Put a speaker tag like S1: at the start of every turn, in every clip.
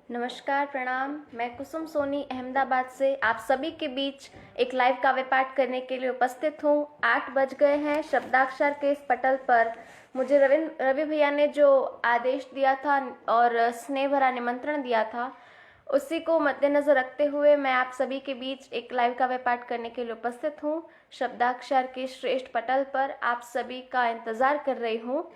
S1: नमस्कार, प्रणाम। मैं कुसुम सोनी अहमदाबाद से आप सभी के बीच एक लाइव काव्य पाठ करने के लिए उपस्थित हूँ। 8 बज गए हैं। शब्दाक्षर के इस पटल पर मुझे रवि भैया ने जो आदेश दिया था और स्नेह भरा निमंत्रण दिया था, उसी को मद्देनजर रखते हुए मैं आप सभी के बीच एक लाइव काव्य पाठ करने के लिए उपस्थित हूँ। शब्दाक्षर के श्रेष्ठ पटल पर आप सभी का इंतज़ार कर रही हूँ।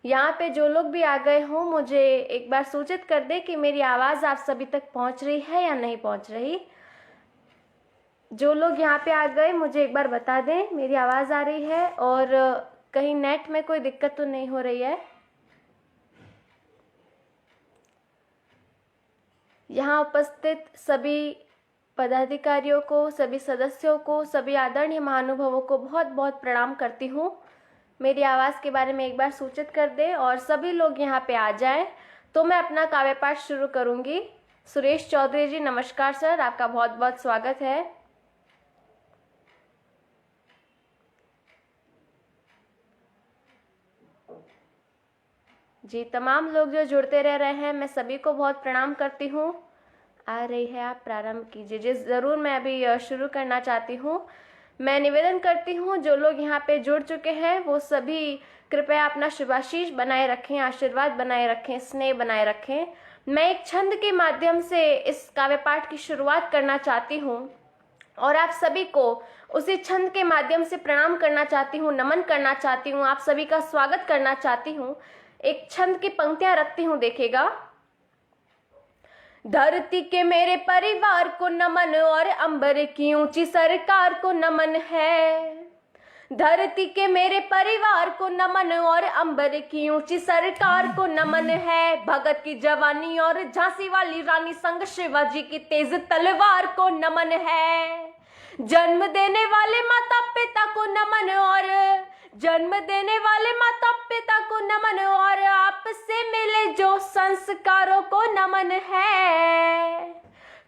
S1: यहाँ पे जो लोग भी आ गए हों, मुझे एक बार सूचित कर दे कि मेरी आवाज़ आप सभी तक पहुँच रही है या नहीं पहुँच रही। जो लोग यहाँ पे आ गए मुझे एक बार बता दें मेरी आवाज़ आ रही है और कहीं नेट में कोई दिक्कत तो नहीं हो रही है। यहाँ उपस्थित सभी पदाधिकारियों को, सभी सदस्यों को, सभी आदरणीय महानुभावों को बहुत बहुत प्रणाम करती हूँ। मेरी आवाज़ के बारे में एक बार सूचित कर दें और सभी लोग यहाँ पे आ जाएं तो मैं अपना काव्य पाठ शुरू करूँगी। सुरेश चौधरी जी, नमस्कार सर, आपका बहुत बहुत स्वागत है। जी, तमाम लोग जो जुड़ते रह रहे हैं, मैं सभी को बहुत प्रणाम करती हूँ। आ रही है, आप प्रारंभ कीजिए। जी ज़रूर, मैं अभी शुरू करना चाहती हूँ। मैं निवेदन करती हूँ जो लोग यहाँ पे जुड़ चुके हैं वो सभी कृपया अपना शुभाशीष बनाए रखें, आशीर्वाद बनाए रखें, स्नेह बनाए रखें। मैं एक छंद के माध्यम से इस काव्य पाठ की शुरुआत करना चाहती हूँ और आप सभी को उसी छंद के माध्यम से प्रणाम करना चाहती हूँ, नमन करना चाहती हूँ, आप सभी का स्वागत करना चाहती हूँ। एक छंद की पंक्तियां रखती हूँ, देखिएगा। धरती के मेरे परिवार को नमन और अंबर की ऊंची सरकार को नमन है। धरती के मेरे परिवार को नमन और अंबर की ऊंची सरकार को नमन है। भगत की जवानी और झांसी वाली रानी संग शिवाजी की तेज तलवार को नमन है। जन्म देने वाले माता पिता को नमन और जन्म देने वाले माता पिता को नमन और आपसे मिले जो संस्कारों को नमन है।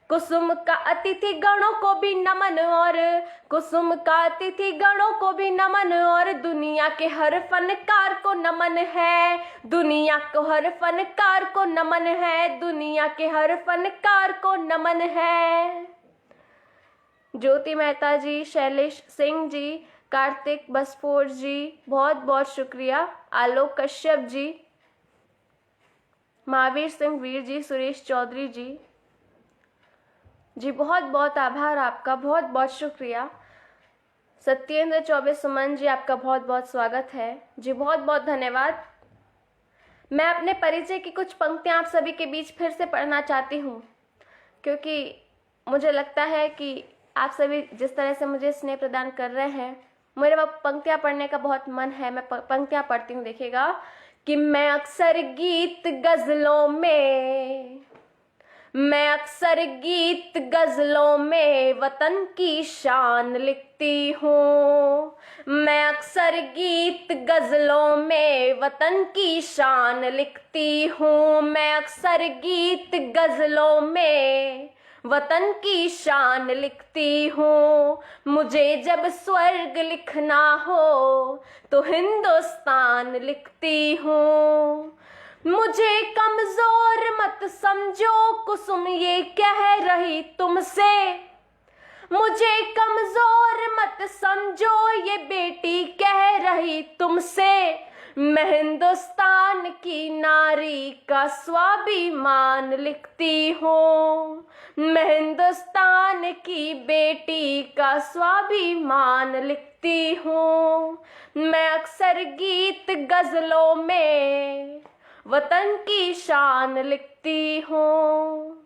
S1: कुसुम का अतिथि गणों को भी नमन और कुसुम का अतिथि गणों को भी नमन और दुनिया के हर फनकार को नमन है। दुनिया को हर फनकार को नमन है। दुनिया के हर फनकार को नमन है। ज्योति मेहता जी, शैलेश सिंह जी, कार्तिक बसफोर जी, बहुत बहुत शुक्रिया। आलोक कश्यप जी, महावीर सिंह वीर जी, सुरेश चौधरी जी, बहुत बहुत आभार आपका, बहुत बहुत शुक्रिया। सत्येंद्र चौबे सुमन जी, आपका बहुत बहुत स्वागत है जी, बहुत बहुत धन्यवाद। मैं अपने परिचय की कुछ पंक्तियां आप सभी के बीच फिर से पढ़ना चाहती हूँ, क्योंकि मुझे लगता है कि आप सभी जिस तरह से मुझे स्नेह प्रदान कर रहे हैं, मेरे वह पंक्तियां पढ़ने का बहुत मन है। मैं पंक्तियां पढ़ती हूँ, देखिएगा। कि मैं अक्सर गीत गजलों में वतन की शान लिखती हूँ। मैं अक्सर गीत गजलों में वतन की शान लिखती हूँ। मैं अक्सर गीत गजलों में वतन की शान लिखती हूँ। मुझे जब स्वर्ग लिखना हो तो हिंदुस्तान लिखती हूँ। मुझे कमजोर मत समझो कुसुम ये कह रही तुमसे। मुझे कमजोर मत समझो ये बेटी कह रही तुमसे। मैं हिंदुस्तान की नारी का स्वाभिमान लिखती हूँ। मैं हिंदुस्तान की बेटी का स्वाभिमान लिखती हूँ। मैं अक्सर गीत गजलों में वतन की शान लिखती हूँ।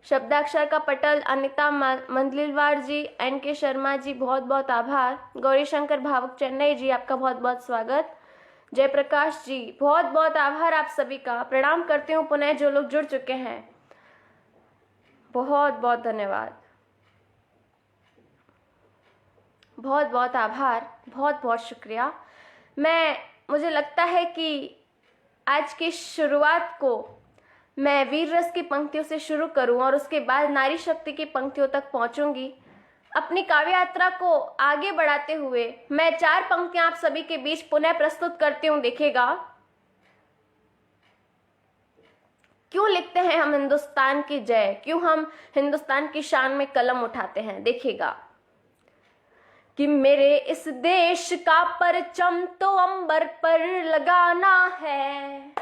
S1: शब्दाक्षर का पटल अनिता मंदलिलवार जी, NK शर्मा जी, बहुत बहुत आभार। गौरी शंकर भावुक चेन्नई जी, आपका बहुत बहुत स्वागत। जयप्रकाश जी, बहुत बहुत आभार आप सभी का। प्रणाम करती हूँ पुनः जो लोग जुड़ चुके हैं, बहुत बहुत धन्यवाद, बहुत बहुत आभार, बहुत बहुत शुक्रिया। मुझे लगता है कि आज की शुरुआत को मैं वीर रस की पंक्तियों से शुरू करूं और उसके बाद नारी शक्ति की पंक्तियों तक पहुंचूंगी। अपनी काव्य यात्रा को आगे बढ़ाते हुए मैं 4 पंक्तियां आप सभी के बीच पुनः प्रस्तुत करती हूं, देखिएगा। क्यों लिखते हैं हम हिंदुस्तान की जय, क्यों हम हिंदुस्तान की शान में कलम उठाते हैं? देखिएगा कि मेरे इस देश का परचम तो अंबर पर लगाना है,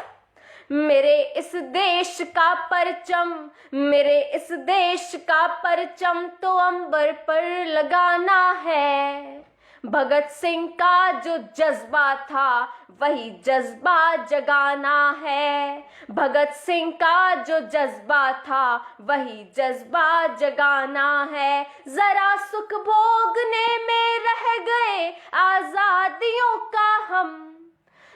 S1: मेरे इस देश का परचम, मेरे इस देश का परचम तो अंबर पर लगाना है। भगत सिंह का जो जज्बा था वही जज्बा जगाना है, भगत सिंह का जो जज्बा था वही जज्बा जगाना है। जरा सुख भोगने में रह गए आजादियों का हम,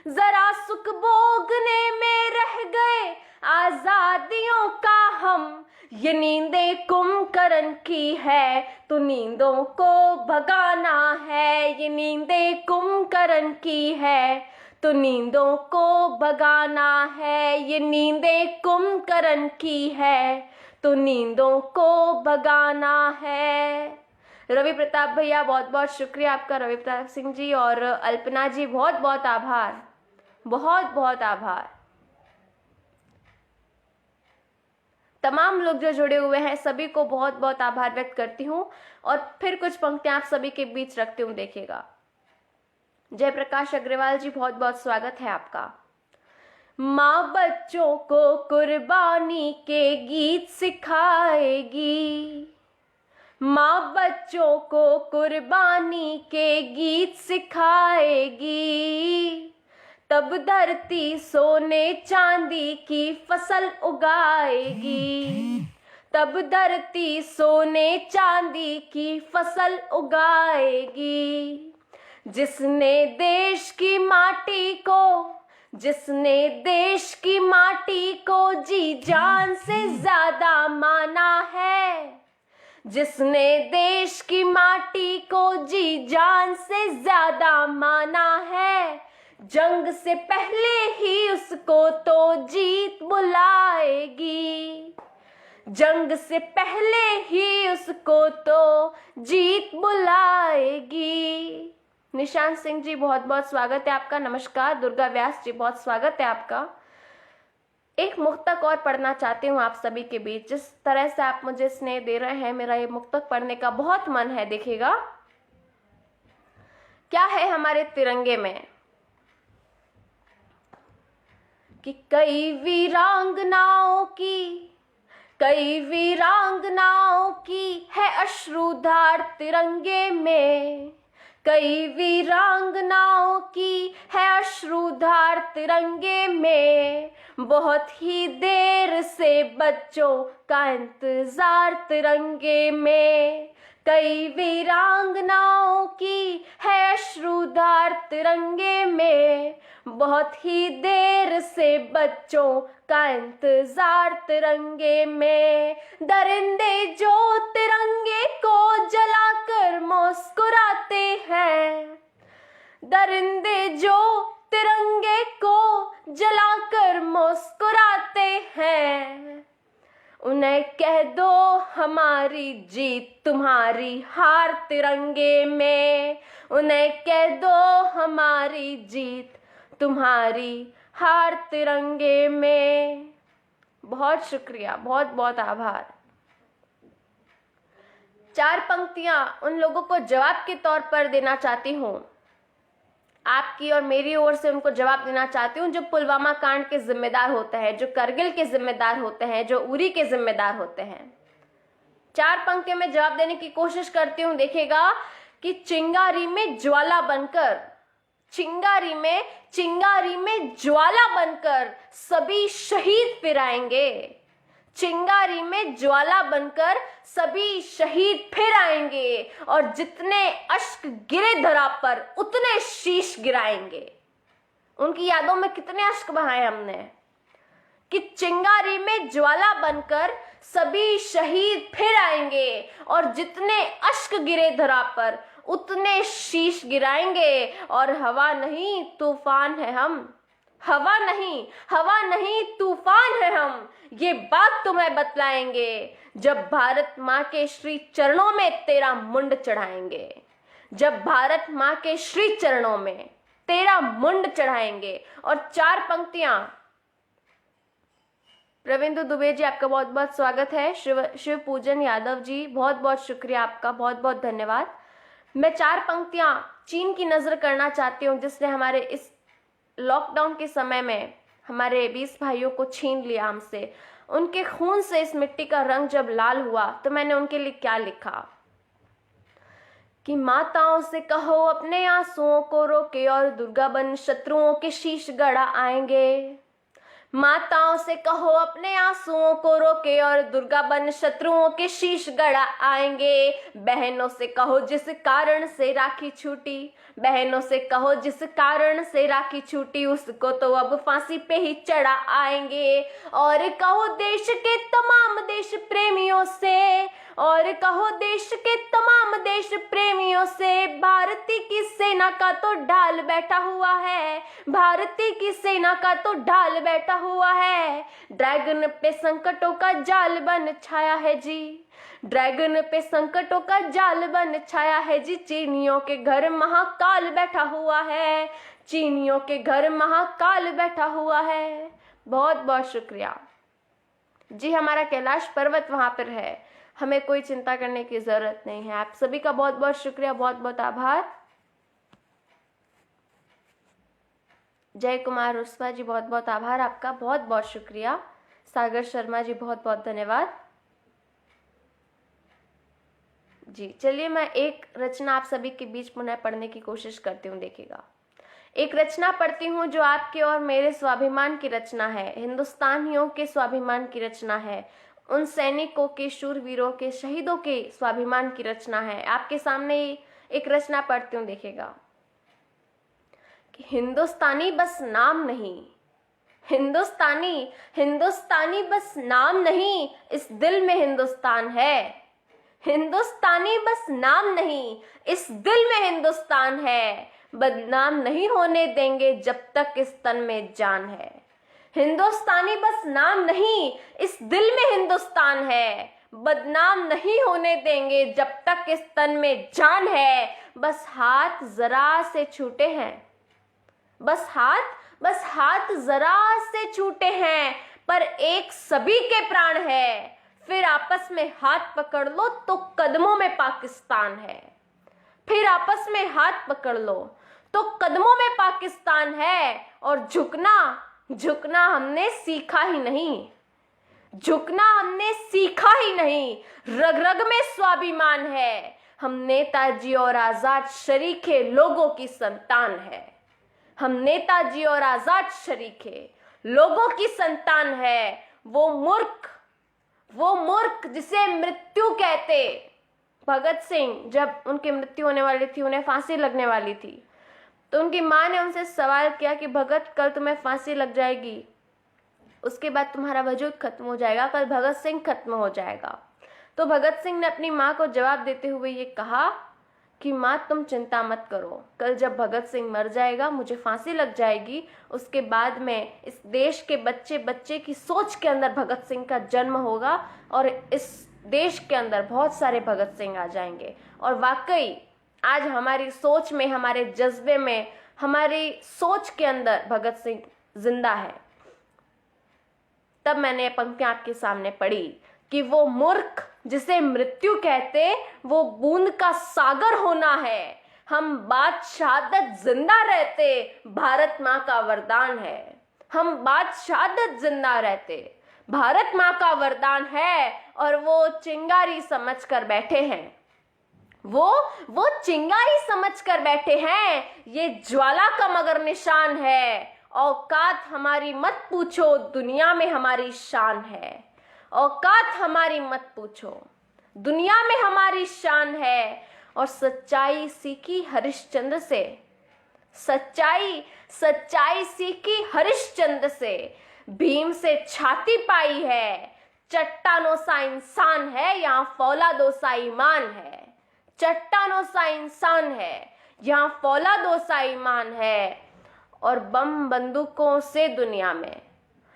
S1: जरा सुख भोगने में रह गए आजादियों का हम। ये नींदें कुंभकर्ण की है तो नींदों को भगाना है, ये नींदें कुंभकर्ण की है तो नींदों को भगाना है, ये नींदें कुंभकर्ण की है तो नींदों को भगाना है। रवि प्रताप भैया बहुत बहुत शुक्रिया आपका, रवि प्रताप सिंह जी और अल्पना जी बहुत बहुत आभार, बहुत बहुत आभार। तमाम लोग जो जुड़े हुए हैं सभी को बहुत बहुत आभार व्यक्त करती हूँ। और फिर कुछ पंक्तियां आप सभी के बीच रखती हूँ, देखिएगा। जयप्रकाश अग्रवाल जी बहुत बहुत स्वागत है आपका। माँ बच्चों को कुर्बानी के गीत सिखाएगी, माँ बच्चों को कुर्बानी के गीत सिखाएगी, तब धरती सोने चांदी की फसल उगाएगी, तब धरती सोने चांदी की फसल उगाएगी। जिसने देश की माटी को, जिसने देश की माटी को जी जान से ज्यादा माना है, जिसने देश की माटी को जी जान से ज्यादा माना है, जंग से पहले ही उसको तो जीत बुलाएगी, जंग से पहले ही उसको तो जीत बुलाएगी। निशांत सिंह जी बहुत बहुत स्वागत है आपका, नमस्कार। दुर्गा व्यास जी बहुत स्वागत है आपका। एक मुक्तक और पढ़ना चाहती हूँ आप सभी के बीच। जिस तरह से आप मुझे स्नेह दे रहे हैं, मेरा ये मुक्तक पढ़ने का बहुत मन है। देखिएगा क्या है हमारे तिरंगे में कि कई वीरांगनाओं की, कई वीरांगनाओं की है अश्रुधार तिरंगे में, कई वीरांगनाओं की है अश्रुधार तिरंगे में। बहुत ही देर से बच्चों का इंतजार तिरंगे में, कई वीरांगनाओं की है अश्रुधार तिरंगे में। बहुत ही देर से बच्चों का इंतजार तिरंगे में। दरिंदे जो तिरंगे को जलाकर मुस्कुराते हैं, दरिंदे जो तिरंगे को जलाकर मुस्कुराते हैं, उन्हें कह दो हमारी जीत तुम्हारी हार तिरंगे में, उन्हें कह दो हमारी जीत तुम्हारी हार तिरंगे में। बहुत शुक्रिया, बहुत बहुत आभार। 4 पंक्तियां उन लोगों को जवाब के तौर पर देना चाहती हूँ, आपकी और मेरी ओर से उनको जवाब देना चाहती हूँ जो पुलवामा कांड के जिम्मेदार होते हैं, जो करगिल के जिम्मेदार होते हैं, जो उरी के जिम्मेदार होते हैं। 4 पंक्तियों में जवाब देने की कोशिश करती हूँ। देखिएगा कि चिंगारी में ज्वाला बनकर, चिंगारी में ज्वाला बनकर सभी शहीद फिर आएंगे, चिंगारी में ज्वाला बनकर सभी शहीद फिर आएंगे, और जितने अश्क गिरे धरा पर उतने शीश गिराएंगे। उनकी यादों में कितने अश्क बहाए हमने कि चिंगारी में ज्वाला बनकर सभी शहीद फिर आएंगे, और जितने अश्क गिरे धरा पर उतने शीश गिराएंगे। और हवा नहीं तूफान है हम, हवा नहीं तूफान है हम, ये बात तुम्हें बतलाएंगे जब भारत माँ के श्री चरणों में तेरा मुंड चढ़ाएंगे, जब भारत माँ के श्री चरणों में तेरा मुंड चढ़ाएंगे। और 4 पंक्तियां रविंद्र दुबे जी, आपका बहुत बहुत स्वागत है। शिव पूजन यादव जी, बहुत बहुत शुक्रिया आपका, बहुत बहुत धन्यवाद। मैं 4 पंक्तियां चीन की नज़र करना चाहती हूँ, जिसने हमारे इस लॉकडाउन के समय में हमारे 20 भाइयों को छीन लिया हमसे। उनके खून से इस मिट्टी का रंग जब लाल हुआ तो मैंने उनके लिए क्या लिखा कि माताओं से कहो अपने आंसुओं को रोके और दुर्गा बन शत्रुओं के शीश गड़ा आएंगे। माताओं से कहो अपने आंसुओं को रोके और दुर्गा बन शत्रुओं के शीश गड़ा आएंगे। बहनों से कहो जिस कारण से राखी छूटी, बहनों से कहो जिस कारण से राखी छूटी, उसको तो अब फांसी पे ही चढ़ा आएंगे। और कहो देश के तमाम देश प्रेमियों से, और कहो देश के तमाम देश प्रेमियों से, भारती की सेना का तो ढाल बैठा हुआ है, भारती की सेना का तो ढाल बैठा हुआ है। ड्रैगन पे संकटों का जाल बन छाया है जी, ड्रैगन पे संकटों का जाल बन छाया है जी। चीनियों के घर महाकाल बैठा हुआ है, चीनियों के घर महाकाल बैठा हुआ है। बहुत बहुत शुक्रिया जी। हमारा कैलाश पर्वत वहां पर है, हमें कोई चिंता करने की जरूरत नहीं है। आप सभी का बहुत बहुत शुक्रिया, बहुत बहुत आभार। जय कुमार रुस्वा जी, बहुत बहुत आभार आपका, बहुत बहुत शुक्रिया। सागर शर्मा जी, बहुत बहुत धन्यवाद जी। चलिए मैं एक रचना आप सभी के बीच पुनः पढ़ने की कोशिश करती हूँ। देखिएगा, एक रचना पढ़ती हूँ जो आपके और मेरे स्वाभिमान की रचना है, हिंदुस्तानियों के स्वाभिमान की रचना है, उन सैनिकों के, शूरवीरों के, शहीदों के स्वाभिमान की रचना है। आपके सामने एक रचना पढ़ती हूँ, देखिएगा कि हिंदुस्तानी बस नाम नहीं, हिंदुस्तानी, हिंदुस्तानी बस नाम नहीं, इस दिल में हिंदुस्तान है। हिंदुस्तानी बस नाम नहीं, इस दिल में हिंदुस्तान है। बदनाम नहीं होने देंगे जब तक इस तन में जान है। हिंदुस्तानी बस नाम नहीं, इस दिल में हिंदुस्तान है। बदनाम नहीं होने देंगे जब तक इस तन में जान है। बस हाथ जरा से छूटे हैं, बस हाथ जरा से छूटे हैं, पर एक सभी के प्राण है। फिर आपस में हाथ पकड़ लो तो कदमों में पाकिस्तान है। फिर आपस में हाथ पकड़ लो तो कदमों में पाकिस्तान है। और झुकना हमने सीखा ही नहीं, झुकना हमने सीखा ही नहीं। रग रग में स्वाभिमान है, हम नेताजी और आजाद शरीके लोगों की संतान है। हम नेताजी और आजाद शरीके लोगों की संतान है। वो मूर्ख जिसे मृत्यु कहते। भगत सिंह, जब उनकी मृत्यु होने वाली थी, उन्हें फांसी लगने वाली थी, तो उनकी माँ ने उनसे सवाल किया कि भगत, कल तुम्हें फांसी लग जाएगी, उसके बाद तुम्हारा वजूद खत्म हो जाएगा, कल भगत सिंह खत्म हो जाएगा। तो भगत सिंह ने अपनी माँ को जवाब देते हुए ये कहा कि माँ तुम चिंता मत करो, कल जब भगत सिंह मर जाएगा, मुझे फांसी लग जाएगी, उसके बाद में इस देश के बच्चे बच्चे की सोच के अंदर भगत सिंह का जन्म होगा और इस देश के अंदर बहुत सारे भगत सिंह आ जाएंगे। और वाकई आज हमारी सोच में, हमारे जज्बे में, हमारी सोच के अंदर भगत सिंह जिंदा है। तब मैंने पंक्तियां आपके सामने पढ़ी कि वो मूर्ख जिसे मृत्यु कहते, वो बूंद का सागर होना है। हम बात शहादत जिंदा रहते, भारत माँ का वरदान है। हम बात शहादत जिंदा रहते, भारत माँ का वरदान है। और वो चिंगारी समझ कर बैठे हैं, वो चिंगारी समझ कर बैठे हैं। ये ज्वाला का मगर निशान है। औकात हमारी मत पूछो, दुनिया में हमारी शान है। औकात हमारी मत पूछो, दुनिया में हमारी शान है। और सच्चाई सीखी हरिश्चंद्र से, सच्चाई सीखी हरिश्चंद्र से। भीम से छाती पाई है, चट्टानों सा इंसान है, यहाँ फौलादों सा ईमान है। चट्टानों सा इंसान है, यहाँ फौलादों सा ईमान है। और बम बंदूकों से दुनिया में,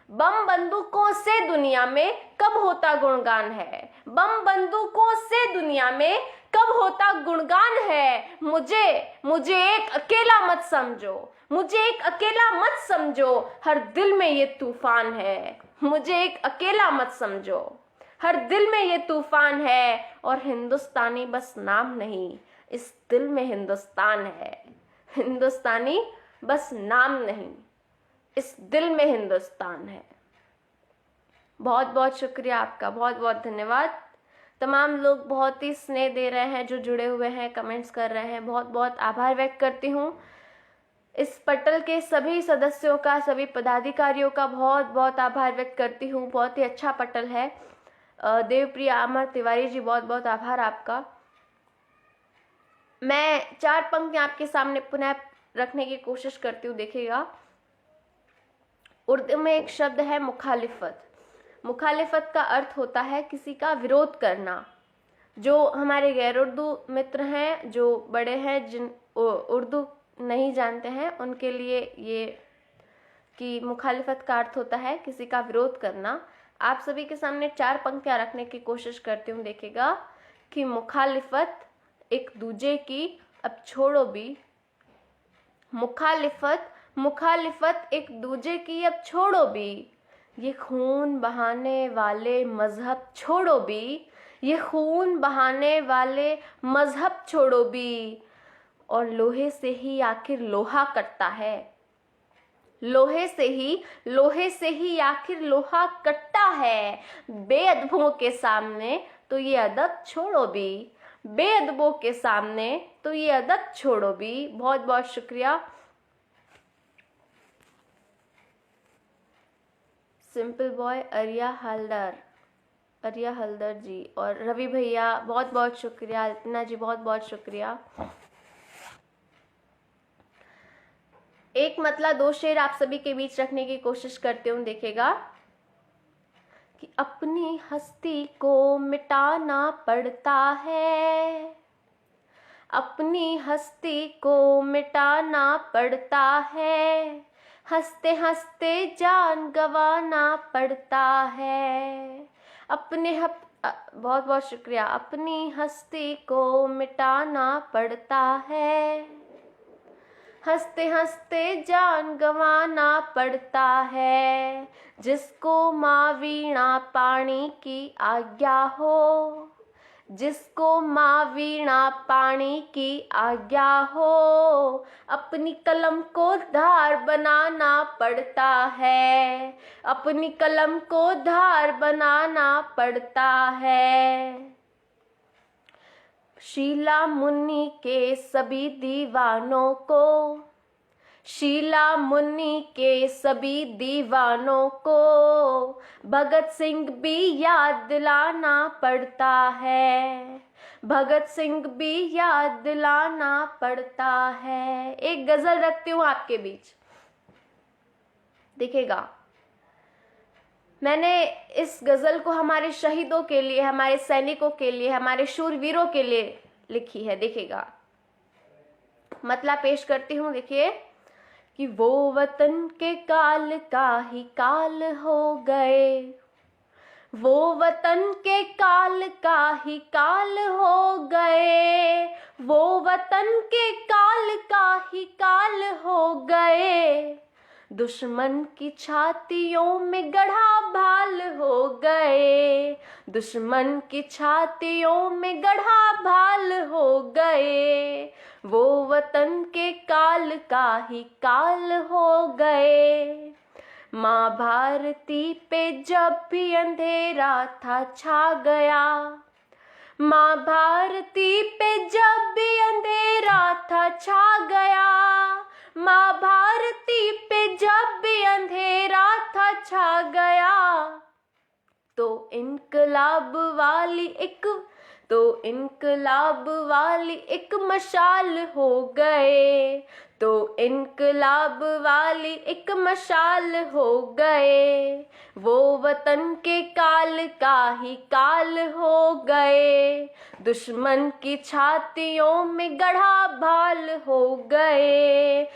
S1: बम बंदूकों से दुनिया में कब होता गुणगान है। बम बंदूकों से दुनिया में कब होता गुणगान है। मुझे एक अकेला मत समझो, मुझे एक अकेला मत समझो, हर दिल में ये तूफान है। मुझे एक अकेला मत समझो, हर दिल में ये तूफान है, और हिंदुस्तानी बस नाम नहीं, इस दिल में हिंदुस्तान है। हिंदुस्तानी बस नाम नहीं, इस दिल में हिंदुस्तान है। बहुत बहुत शुक्रिया आपका, बहुत बहुत धन्यवाद। तमाम लोग बहुत ही स्नेह दे रहे हैं, जो जुड़े हुए हैं, कमेंट्स कर रहे हैं, बहुत बहुत आभार व्यक्त करती हूँ। इस पटल के सभी सदस्यों का, सभी पदाधिकारियों का बहुत बहुत आभार व्यक्त करती हूँ। बहुत ही अच्छा पटल है। देवप्रिया अमर तिवारी जी, बहुत बहुत आभार आपका। मैं 4 पंक्तियाँ आपके सामने पुनः रखने की कोशिश करती हूँ। देखिएगा, उर्दू में एक शब्द है मुखालिफत। मुखालिफत का अर्थ होता है किसी का विरोध करना। जो हमारे गैर उर्दू मित्र हैं, जो बड़े हैं, जिन उर्दू नहीं जानते हैं, उनके लिए ये कि मुखालिफत का अर्थ होता है किसी का विरोध करना। आप सभी के सामने 4 पंक्तियाँ रखने की कोशिश करती हूँ। देखिएगा कि मुखालिफत एक दूजे की, अब छोड़ो भी, मुखालिफत एक दूजे की, अब छोड़ो भी, ये खून बहाने वाले मजहब छोड़ो भी, ये खून बहाने वाले मजहब छोड़ो भी, और लोहे से ही आखिर लोहा कटता है, लोहे से ही आखिर लोहा कटता है, बेअदबों के सामने तो ये अदब छोड़ो भी, बेअदबों के सामने तो ये अदब छोड़ो भी। बहुत बहुत शुक्रिया। सिंपल बॉय अरिया हल्दर जी, और रवि भैया बहुत बहुत शुक्रिया। अल्पना जी बहुत बहुत शुक्रिया। एक मतला 2 शेर आप सभी के बीच रखने की कोशिश करती हूँ। देखिएगा कि अपनी हस्ती को मिटाना पड़ता है, अपनी हस्ती को मिटाना पड़ता है, हंसते हंसते जान गंवाना पड़ता है, बहुत बहुत शुक्रिया। अपनी हस्ती को मिटाना पड़ता है, हंसते हंसते जान गंवाना पड़ता है, जिसको माँ वीणा पाणी की आज्ञा हो, जिसको माँ वीणा पाणी की आज्ञा हो, अपनी कलम को धार बनाना पड़ता है, अपनी कलम को धार बनाना पड़ता है। शीला मुन्नी के सभी दीवानों को, शीला मुन्नी के सभी दीवानों को, भगत सिंह भी याद दिलाना पड़ता है, भगत सिंह भी याद दिलाना पड़ता है। एक गजल रखती हूँ आपके बीच। देखिएगा, मैंने इस गजल को हमारे शहीदों के लिए, हमारे सैनिकों के लिए, हमारे शूरवीरों के लिए लिखी है। देखिएगा, मतला पेश करती हूँ। देखिए कि वो वतन के काल का ही काल हो गए, वो वतन के काल का ही काल हो गए, वो वतन के काल का ही काल हो गए, दुश्मन की छातियों में गढ़ा भाल हो गए, दुश्मन की छातियों में गढ़ा भाल हो गए, वो वतन के काल का ही काल हो गए। माँ भारती पे जब भी अंधेरा था छा गया, माँ भारती पे जब भी अंधेरा था छा गया, माँ भारती पे जब भी अंधेरा था छा गया, तो इनकलाब वाली एक मशाल हो गए, तो इनकलाब वाली एक मशाल हो गए, वो वतन के काल का ही काल हो गए, दुश्मन की छातियों में गढ़ा भाल हो गए।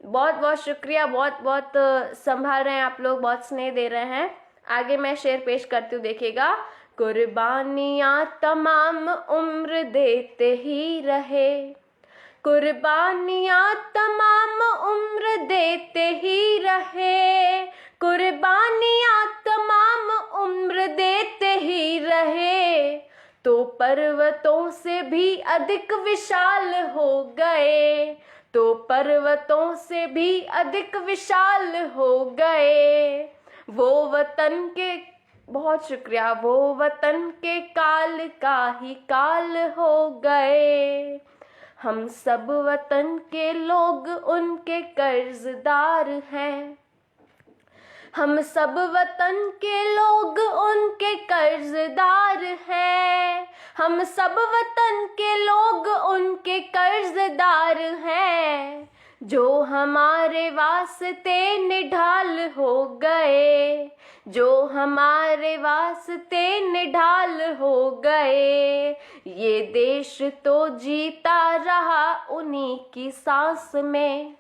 S1: बहुत बहुत शुक्रिया। बहुत बहुत संभाल रहे हैं आप लोग, बहुत स्नेह दे रहे हैं। आगे मैं शेर पेश करती हूँ। देखिएगा, कुर्बानियाँ तमाम उम्र देते ही रहे, कुर्बानियाँ तमाम उम्र देते ही रहे, कुर्बानियाँ तमाम उम्र देते ही रहे तो पर्वतों से भी अधिक विशाल हो गए, तो पर्वतों से भी अधिक विशाल हो गए। वो वतन के, बहुत शुक्रिया, वो वतन के काल का ही काल हो गए। हम सब वतन के लोग उनके कर्जदार हैं, हम सब वतन के लोग उनके कर्जदार हैं, हम सब वतन के लोग उनके कर्जदार हैं। जो हमारे वास्ते निढाल हो गए, जो हमारे वास्ते निढाल हो गए। ये देश तो जीता रहा उन्हीं की सांस में,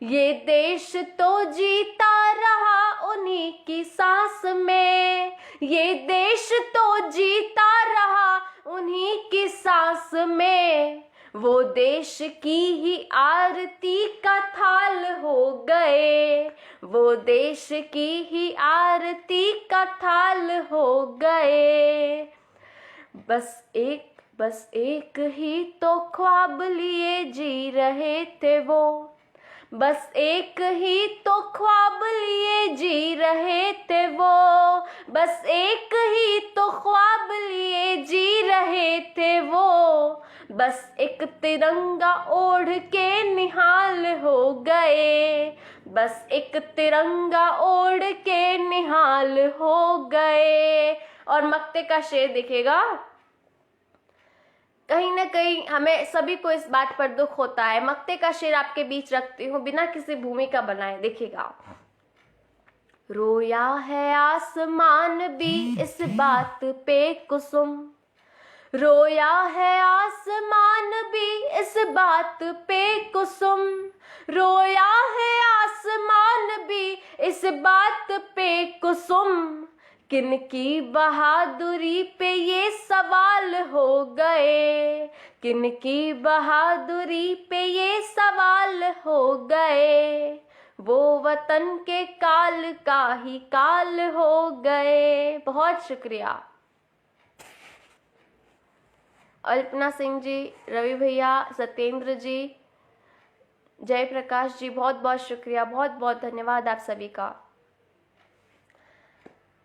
S1: ये देश तो जीता रहा उन्हीं की सांस में, ये देश तो जीता रहा उन्हीं की सांस में। वो देश की ही आरती का थाल हो गए, वो देश की ही आरती का थाल हो गए। बस एक ही तो ख्वाब लिए जी रहे थे वो, बस एक ही तो ख्वाब लिए जी रहे थे वो, बस एक ही तो ख्वाब लिए जी रहे थे वो। बस एक तिरंगा ओढ़ के निहाल हो गए, बस एक तिरंगा ओढ़ के निहाल हो गए। और मक्ते का शेर दिखेगा, कहीं ना कहीं हमें सभी को इस बात पर दुख होता है। मक्ते का शेर आपके बीच रखती हूँ बिना किसी भूमिका बनाए, देखिएगा। रोया है आसमान भी इस बात पे कुसुम, रोया है आसमान भी इस बात पे कुसुम, रोया है आसमान भी इस बात पे कुसुम। किनकी बहादुरी पे ये सवाल हो गए, किनकी बहादुरी पे ये सवाल हो गए। वो वतन के काल का ही काल हो गए। बहुत शुक्रिया। अल्पना सिंह जी, रवि भैया, सत्येंद्र जी, जयप्रकाश जी, बहुत बहुत शुक्रिया, बहुत बहुत धन्यवाद आप सभी का।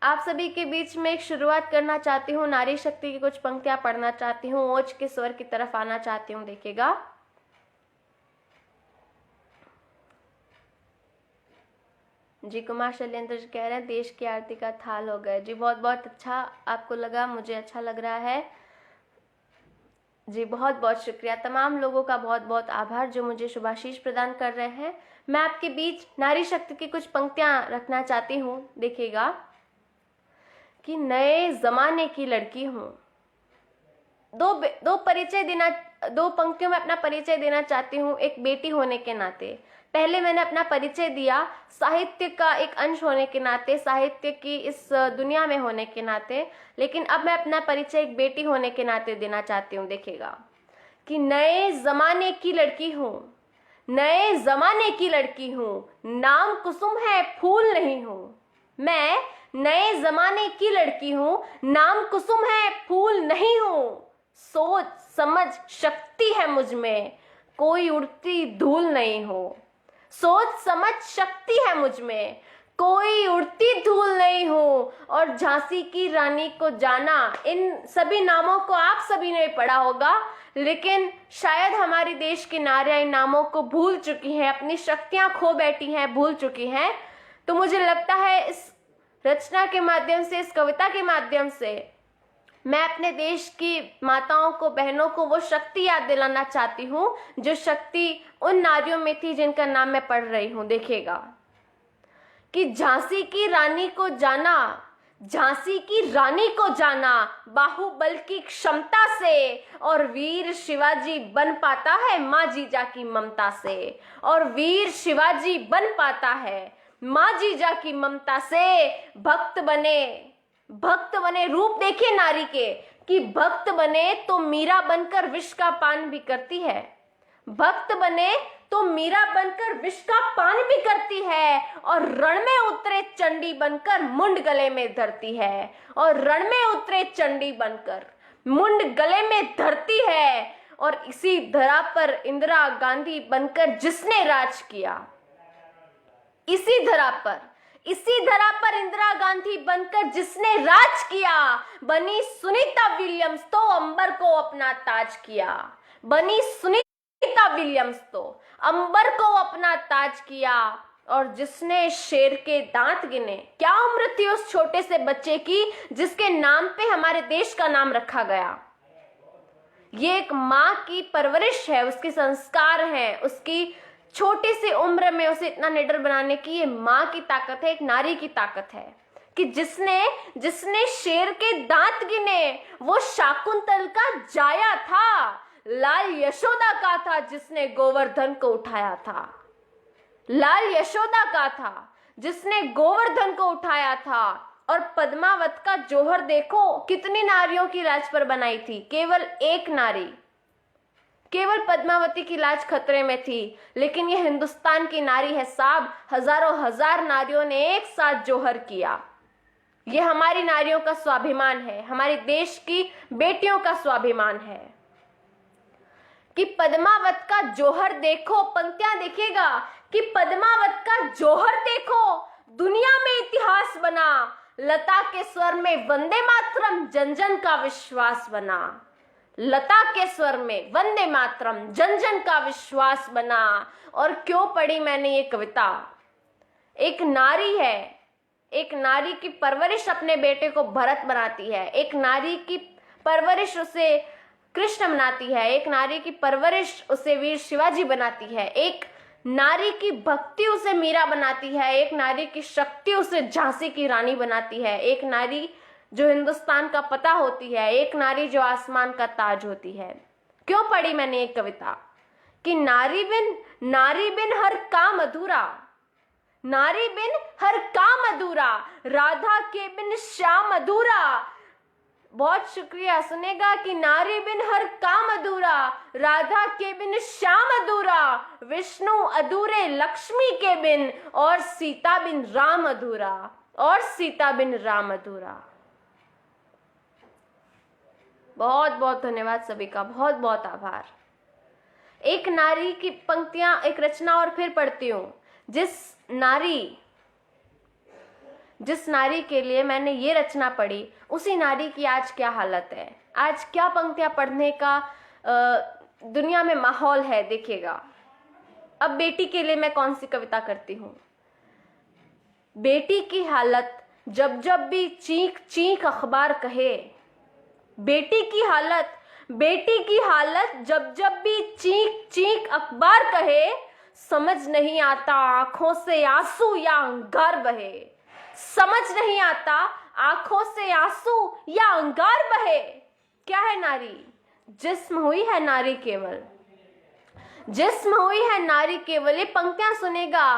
S1: आप सभी के बीच में एक शुरुआत करना चाहती हूँ, नारी शक्ति की कुछ पंक्तियां पढ़ना चाहती हूँ, ओज के स्वर की तरफ आना चाहती हूँ। देखिएगा, जी कुमार शैलेंद्र जी कह रहे हैं देश की आरती का थाल हो गए। जी बहुत बहुत अच्छा आपको लगा, मुझे अच्छा लग रहा है जी, बहुत बहुत शुक्रिया। तमाम लोगों का बहुत बहुत आभार जो मुझे शुभाशीष प्रदान कर रहे हैं। मैं आपके बीच नारी शक्ति की कुछ पंक्तियां रखना चाहती हूँ। देखिएगा कि नए जमाने की लड़की हूँ। दो पंक्तियों में अपना परिचय देना चाहती हूँ, एक बेटी होने के नाते। पहले मैंने अपना परिचय दिया साहित्य का एक अंश होने के नाते, साहित्य की इस दुनिया में होने के नाते, लेकिन अब मैं अपना परिचय एक बेटी होने के नाते देना चाहती हूँ। देखिएगा कि नए जमाने की लड़की हूँ, नए जमाने की लड़की हूँ, नाम कुसुम है फूल नहीं हूँ। मैं नए जमाने की लड़की हूँ, नाम कुसुम है फूल नहीं हूँ। सोच समझ शक्ति है मुझ में, कोई उड़ती धूल नहीं हूँ। सोच समझ शक्ति है मुझ में, कोई उड़ती धूल नहीं हूँ। और झांसी की रानी को जाना, इन सभी नामों को आप सभी ने पढ़ा होगा, लेकिन शायद हमारे देश की नारियां इन नामों को भूल चुकी हैं, अपनी शक्तियां खो बैठी हैं, भूल चुकी हैं। तो मुझे लगता है इस रचना के माध्यम से, इस कविता के माध्यम से मैं अपने देश की माताओं को, बहनों को वो शक्ति याद दिलाना चाहती हूँ जो शक्ति उन नारियों में थी जिनका नाम मैं पढ़ रही हूँ। देखिएगा कि झांसी की रानी को जाना, झांसी की रानी को जाना बाहुबल की क्षमता से, और वीर शिवाजी बन पाता है माँ जीजा की ममता से, और वीर शिवाजी बन पाता है माँ जीजा की ममता से। भक्त बने रूप देखिए नारी के, कि भक्त बने तो मीरा बनकर विष का पान भी करती है। भक्त बने तो मीरा बनकर विष का पान भी करती है, और रण में उतरे चंडी बनकर मुंड गले में धरती है, और रण में उतरे चंडी बनकर मुंड गले में धरती है। और इसी धरा पर इंदिरा गांधी बनकर जिसने राज किया, इसी धरा पर इंदिरा गांधी बनकर जिसने राज किया, बनी सुनीता विलियम्स तो अंबर को अपना ताज किया, बनी सुनीता विलियम्स तो अंबर को अपना ताज किया। और जिसने शेर के दांत गिने, क्या उम्र थी उस छोटे से बच्चे की जिसके नाम पे हमारे देश का नाम रखा गया। ये एक माँ की परवरिश है, उसके संस्कार हैं, उसकी छोटी सी उम्र में उसे इतना निडर बनाने की ये माँ की ताकत है, एक नारी की ताकत है कि जिसने शेर के दांत गिने वो शाकुंतल का जाया था, लाल यशोदा का था जिसने गोवर्धन को उठाया था, लाल यशोदा का था जिसने गोवर्धन को उठाया था। और पद्मावत का जौहर देखो, कितनी नारियों की लाज पर बनाई थी, केवल एक नारी, केवल पद्मावती की लाज खतरे में थी, लेकिन ये हिंदुस्तान की नारी है साहब। हजारों हजार नारियों ने एक साथ जौहर किया। ये हमारी नारियों का स्वाभिमान है, हमारे देश की बेटियों का स्वाभिमान है कि पद्मावत का जौहर देखो, पंक्तियां देखिएगा कि पद्मावत का जौहर देखो, दुनिया में इतिहास बना, लता के स्वर में वंदे मातरम, जन जन का विश्वास बना, लता के स्वर में वंदे मातरम, जन जन का विश्वास बना। और क्यों पढ़ी मैंने ये कविता, एक नारी है, एक नारी की परवरिश अपने बेटे को भरत बनाती है, एक नारी की परवरिश उसे कृष्ण बनाती है, एक नारी की परवरिश उसे वीर शिवाजी बनाती है, एक नारी की भक्ति उसे मीरा बनाती है, एक नारी की शक्ति उसे झांसी की रानी बनाती है, एक नारी जो हिंदुस्तान का पता होती है, एक नारी जो आसमान का ताज होती है। क्यों पढ़ी मैंने एक कविता कि नारी बिन हर काम अधूरा, नारी बिन हर काम अधूरा, राधा के बिन श्याम अधूरा। बहुत शुक्रिया, सुनेगा कि नारी बिन हर काम अधूरा, राधा के बिन श्याम अधूरा, विष्णु अधूरे लक्ष्मी के बिन, और सीता बिन राम अधूरा, और सीता बिन राम अधूरा। बहुत बहुत धन्यवाद सभी का, बहुत बहुत आभार। एक नारी की पंक्तियां, एक रचना और फिर पढ़ती हूं। जिस नारी के लिए मैंने ये रचना पढ़ी, उसी नारी की आज क्या हालत है, आज क्या पंक्तियां पढ़ने का दुनिया में माहौल है, देखिएगा। अब बेटी के लिए मैं कौन सी कविता करती हूँ। बेटी की हालत जब जब भी चीख चीख अखबार कहे, बेटी की हालत जब जब भी चीख चीख अखबार कहे, समझ नहीं आता आंखों से आंसू या अंगार बहे, समझ नहीं आता आंखों से आंसू या अंगार बहे। क्या है नारी? जिस्म हुई है नारी केवल, जिस्म हुई है नारी केवल। ये पंक्तियां सुनेगा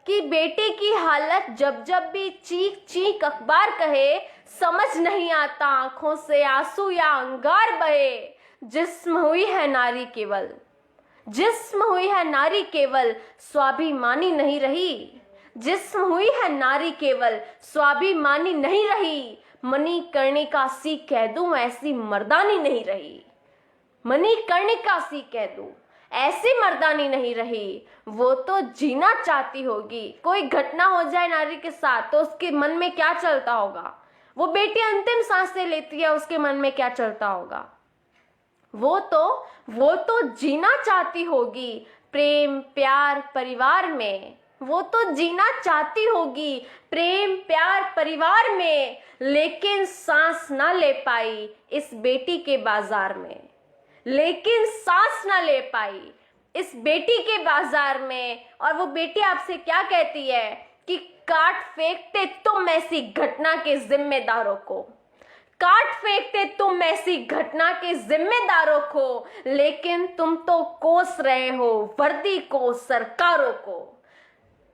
S1: कि बेटी की हालत जब जब भी चीख चीख अखबार कहे, समझ नहीं आता आंखों से आंसू या अंगार बहे। जिस्म हुई है नारी केवल, जिस्म हुई है नारी केवल, स्वाभिमानी नहीं रही। जिस्म हुई है नारी केवल, स्वाभिमानी नहीं रही। मणिकर्णिका सी कह दूं, ऐसी मर्दानी नहीं रही। मणिकर्णिका सी कह दूं, ऐसी मर्दानी नहीं रही। वो तो जीना चाहती होगी, कोई घटना हो जाए नारी के साथ तो उसके मन में क्या चलता होगा। वो बेटी अंतिम सांसें लेती है, उसके मन में क्या चलता होगा। वो तो जीना चाहती होगी प्रेम प्यार परिवार में। वो तो जीना चाहती होगी प्रेम प्यार परिवार में, लेकिन सांस ना ले पाई इस बेटी के बाजार में। लेकिन सांस ना ले पाई इस बेटी के बाजार में। और वो बेटी आपसे क्या कहती है कि काट फेंकते तुम ऐसी घटना के जिम्मेदारों को, काट फेंकते तुम ऐसी घटना के जिम्मेदारों को, लेकिन तुम तो कोस रहे हो वर्दी को, सरकारों को।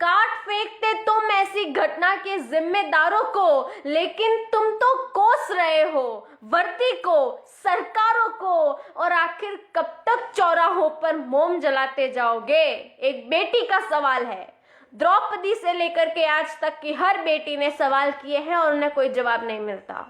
S1: काट फेंकते तुम ऐसी घटना के जिम्मेदारों को, लेकिन तुम तो कोस रहे हो वर्दी को, सरकारों को, और आखिर कब तक चौराहों पर मोम जलाते जाओगे? एक बेटी का सवाल है। द्रौपदी से लेकर के आज तक की हर बेटी ने सवाल किए हैं और उन्हें कोई जवाब नहीं मिलता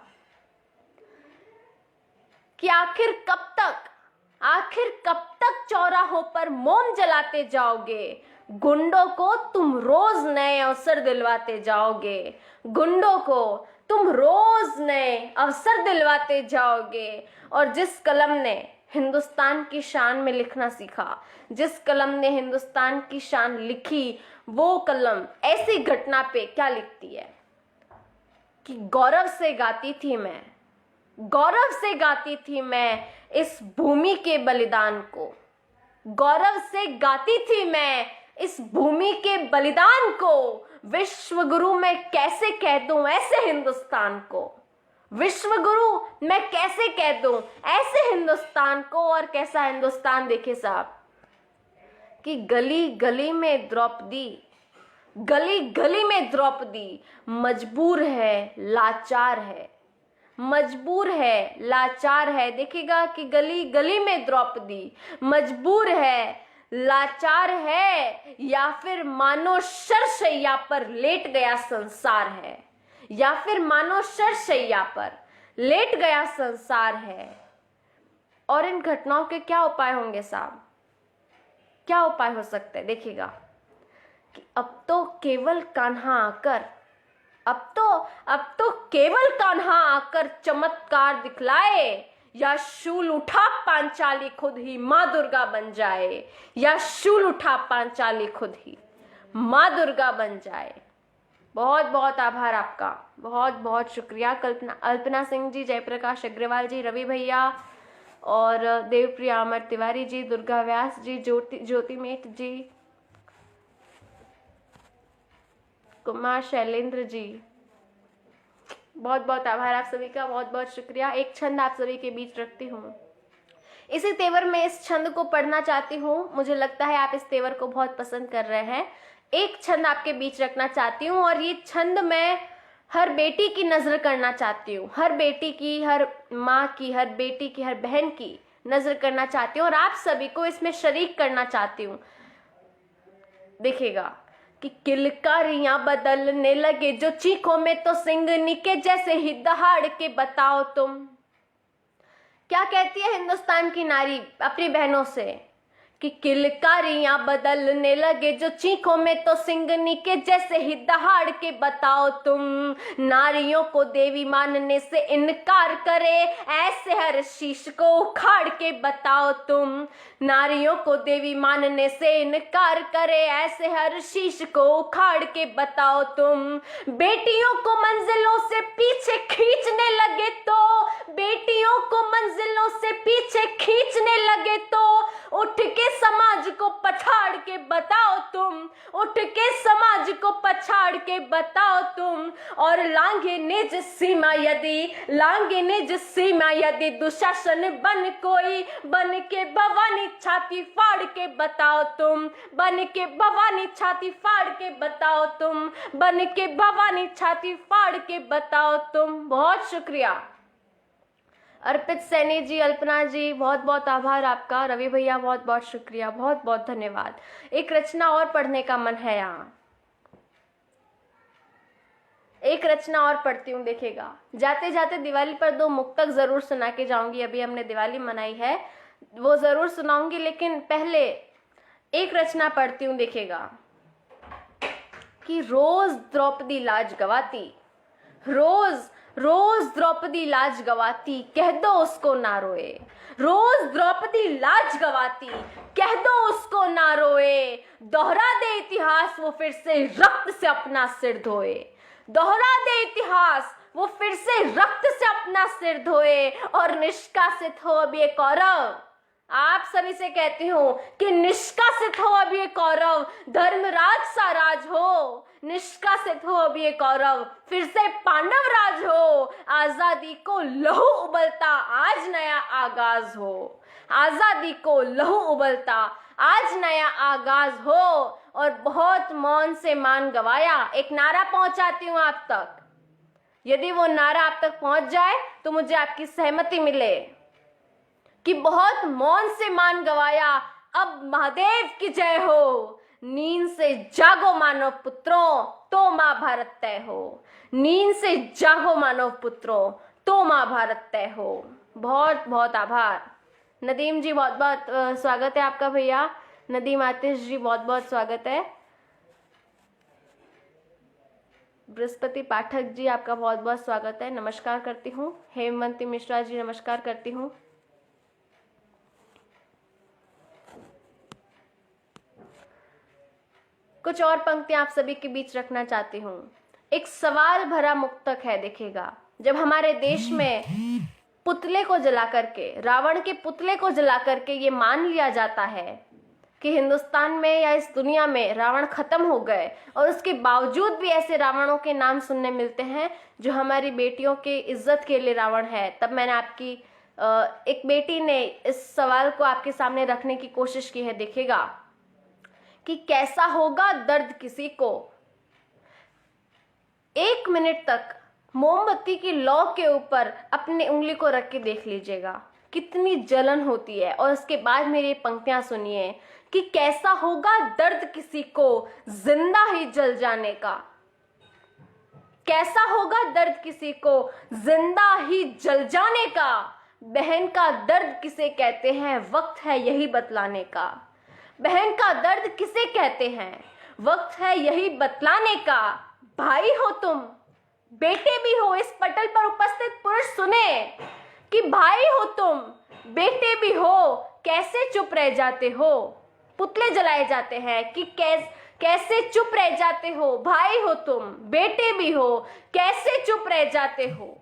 S1: कि आखिर कब तक चौराहों पर मोम जलाते जाओगे? गुंडों को तुम रोज नए अवसर दिलवाते जाओगे, गुंडों को तुम रोज नए अवसर दिलवाते जाओगे। और जिस कलम ने हिंदुस्तान की शान में लिखना सीखा, जिस कलम ने हिंदुस्तान की शान लिखी, वो कलम ऐसी घटना पे क्या लिखती है कि गौरव से गाती थी मैं, गौरव से गाती थी मैं इस भूमि के बलिदान को, गौरव से गाती थी मैं इस भूमि के बलिदान को। विश्व गुरु मैं कैसे कह दूं ऐसे हिंदुस्तान को, विश्व गुरु मैं कैसे कह दूं ऐसे हिंदुस्तान को। और कैसा हिंदुस्तान देखे साहब कि गली गली में द्रौपदी, गली गली में द्रौपदी मजबूर है, लाचार है, मजबूर है, लाचार है। देखिएगा कि गली गली में द्रौपदी मजबूर है, लाचार है, या फिर मानो शरशैया पर लेट गया संसार है, या फिर मानो शरशैया पर लेट गया संसार है। और इन घटनाओं के क्या उपाय होंगे साहब? क्या उपाय हो सकते हैं? देखिएगा कि अब तो केवल कान्हा आकर, अब तो केवल कान्हा आकर चमत्कार दिखलाए, या शूल उठा पांचाली खुद ही माँ दुर्गा बन जाए, या शूल उठा पांचाली खुद ही माँ दुर्गा बन जाए। बहुत बहुत आभार आपका, बहुत बहुत शुक्रिया अल्पना सिंह जी, जयप्रकाश अग्रवाल जी, रवि भैया और देवप्रिया अमर तिवारी जी, दुर्गा व्यास जी, ज्योतिमेट जी, कुमार शैलेंद्र जी, बहुत बहुत आभार आप सभी का, बहुत बहुत शुक्रिया। एक छंद आप सभी के बीच रखती हूँ, इसी तेवर में इस छंद को पढ़ना चाहती हूँ। मुझे लगता है आप इस तेवर को बहुत पसंद कर रहे हैं। एक छंद आपके बीच रखना चाहती हूँ और ये छंद मैं हर बेटी की नजर करना चाहती हूँ, हर बेटी की, हर माँ की, हर बेटी की, हर बहन की नजर करना चाहती हूँ और आप सभी को इसमें शरीक करना चाहती हूँ। देखिएगा कि किलकारियां बदलने लगे जो चीखों में तो सिंगनी के जैसे ही दहाड़ के, बताओ तुम क्या कहती है हिंदुस्तान की नारी अपनी बहनों से कि किलकारियां बदलने लगे जो चीखों में तो सिंगनी के जैसे ही दहाड़ के, बताओ तुम नारियों को देवी मानने से इनकार करे ऐसे हर शीश को उखाड़ के, बताओ तुम नारियों को देवी मानने से इनकार करे ऐसे हर शीश को उखाड़ के, बताओ तुम बेटियों को मंजिलों से पीछे खींचने लगे तो, बेटियों को मंजिलों से पीछे खींचने लगे तो उठ के समाज को पछाड़ के, बताओ तुम उठ के समाज को पछाड़ के, बताओ तुम। और लांघे निज सीमा यदि, लांघे निज सीमा यदि दुशासन बन कोई, बन के भवानी छाती फाड़ के, बताओ तुम बन के भवानी छाती फाड़ के, बताओ तुम बन के भवानी छाती फाड़ के, बताओ तुम। बहुत शुक्रिया अर्पित सैनी जी, अल्पना जी, बहुत बहुत आभार आपका, रवि भैया बहुत बहुत शुक्रिया, बहुत बहुत धन्यवाद। एक रचना और पढ़ने का मन है यहाँ, एक रचना और पढ़ती हूँ। देखिएगा जाते जाते दिवाली पर 2 मुक्तक जरूर सुना के जाऊंगी, अभी हमने दिवाली मनाई है वो जरूर सुनाऊंगी, लेकिन पहले एक रचना पढ़ती हूँ। देखिएगा कि रोज द्रौपदी लाज गवाती, रोज रोज द्रौपदी लाज गवाती, कह दो उसको ना रोए, रोज द्रौपदी लाज गवाती, कह दो उसको ना रोए, दोहरा दे इतिहास वो फिर से रक्त से अपना सिर धोए, दोहरा दे इतिहास वो फिर से रक्त से अपना सिर धोए, और निष्कासित हो अब ये कौरव, आप सभी से कहती हूँ कि निष्कासित हो अब ये कौरव, धर्मराज सा राज हो, निष्कासित हो अब ये कौरव, फिर से पांडव राज हो, आजादी को लहू उबलता आज नया आगाज हो, आजादी को लहू उबलता आज नया आगाज हो और बहुत मौन से मान गवाया। एक नारा पहुंचाती हूं आप तक, यदि वो नारा आप तक पहुंच जाए तो मुझे आपकी सहमति मिले कि बहुत मौन से मान गवाया, अब महादेव की जय हो। नींद से जागो मानव पुत्रों, तो महाभारत तय हो। नींद से जागो मानव पुत्रों, तो महाभारत तय हो। बहुत बहुत आभार। नदीम जी बहुत बहुत स्वागत है आपका भैया। नदीम आतिश जी बहुत बहुत स्वागत है। बृहस्पति पाठक जी आपका बहुत बहुत स्वागत है, नमस्कार करती हूँ। हेमंती मिश्रा जी नमस्कार करती हूँ। कुछ और पंक्तियां आप सभी के बीच रखना चाहती हूँ। एक सवाल भरा मुक्तक है, देखिएगा। जब हमारे देश में पुतले को जला करके, रावण के पुतले को जला करके ये मान लिया जाता है कि हिंदुस्तान में या इस दुनिया में रावण खत्म हो गए, और उसके बावजूद भी ऐसे रावणों के नाम सुनने मिलते हैं जो हमारी बेटियों के इज्जत के लिए रावण है, तब मैंने आपकी एक बेटी ने इस सवाल को आपके सामने रखने की कोशिश की है। देखिएगा कि कैसा होगा दर्द किसी को। 1 मिनट तक मोमबत्ती की लौ के ऊपर अपनी उंगली को रख के देख लीजिएगा कितनी जलन होती है, और उसके बाद मेरी पंक्तियां सुनिए कि कैसा होगा दर्द किसी को जिंदा ही जल जाने का। कैसा होगा दर्द किसी को जिंदा ही जल जाने का। बहन का दर्द किसे कहते हैं, वक्त है यही बतलाने का। बहन का दर्द किसे कहते हैं, वक्त है यही बतलाने का। भाई हो तुम, बेटे भी हो, इस पटल पर उपस्थित पुरुष सुने कि भाई हो तुम, बेटे भी हो, कैसे चुप रह जाते हो। पुतले जलाए जाते हैं कि कैसे चुप रह जाते हो। भाई हो तुम, बेटे भी हो, कैसे चुप रह जाते हो।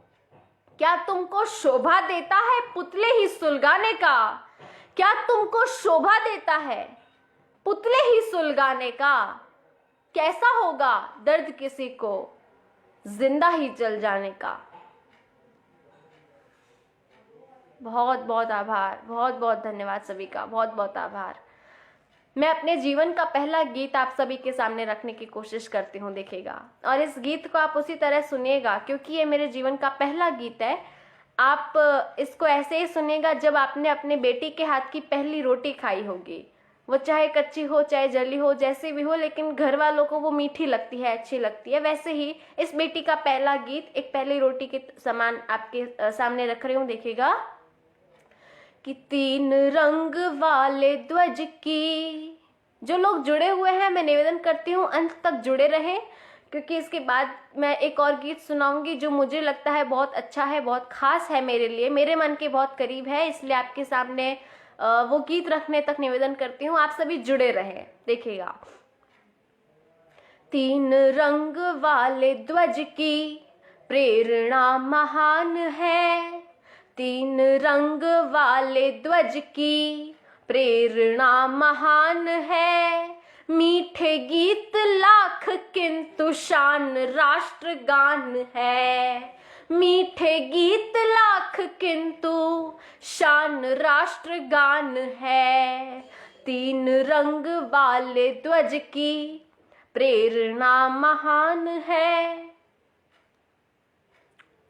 S1: क्या तुमको शोभा देता है पुतले ही सुलगाने का। क्या तुमको शोभा देता है पुतले ही सुलगाने का। कैसा होगा दर्द किसी को जिंदा ही जल जाने का। बहुत बहुत आभार, बहुत बहुत धन्यवाद सभी का, बहुत बहुत आभार। मैं अपने जीवन का पहला गीत आप सभी के सामने रखने की कोशिश करती हूँ, देखिएगा। और इस गीत को आप उसी तरह सुनिएगा क्योंकि ये मेरे जीवन का पहला गीत है। आप इसको ऐसे ही सुनिएगा जब आपने अपने बेटी के हाथ की पहली रोटी खाई होगी। वो चाहे कच्ची हो चाहे जली हो, जैसे भी हो, लेकिन घर वालों को वो मीठी लगती है, अच्छी लगती है। वैसे ही इस बेटी का पहला गीत एक पहली रोटी के समान आपके सामने रख रही हूँ, देखिएगा कि 3 रंग वाले ध्वज की। जो लोग जुड़े हुए हैं मैं निवेदन करती हूँ अंत तक जुड़े रहें, क्योंकि इसके बाद मैं एक और गीत सुनाऊंगी जो मुझे लगता है बहुत अच्छा है, बहुत खास है मेरे लिए, मेरे मन के बहुत करीब है। इसलिए आपके सामने वो गीत रखने तक निवेदन करती हूँ, आप सभी जुड़े रहें। देखिएगा 3 रंग वाले ध्वज की प्रेरणा महान है। 3 रंग वाले ध्वज की प्रेरणा महान है। मीठे गीत लाख किंतु शान राष्ट्रगान है। मीठे गीत लाख किंतु शान राष्ट्रगान है। 3 रंग वाले ध्वज की प्रेरणा महान है।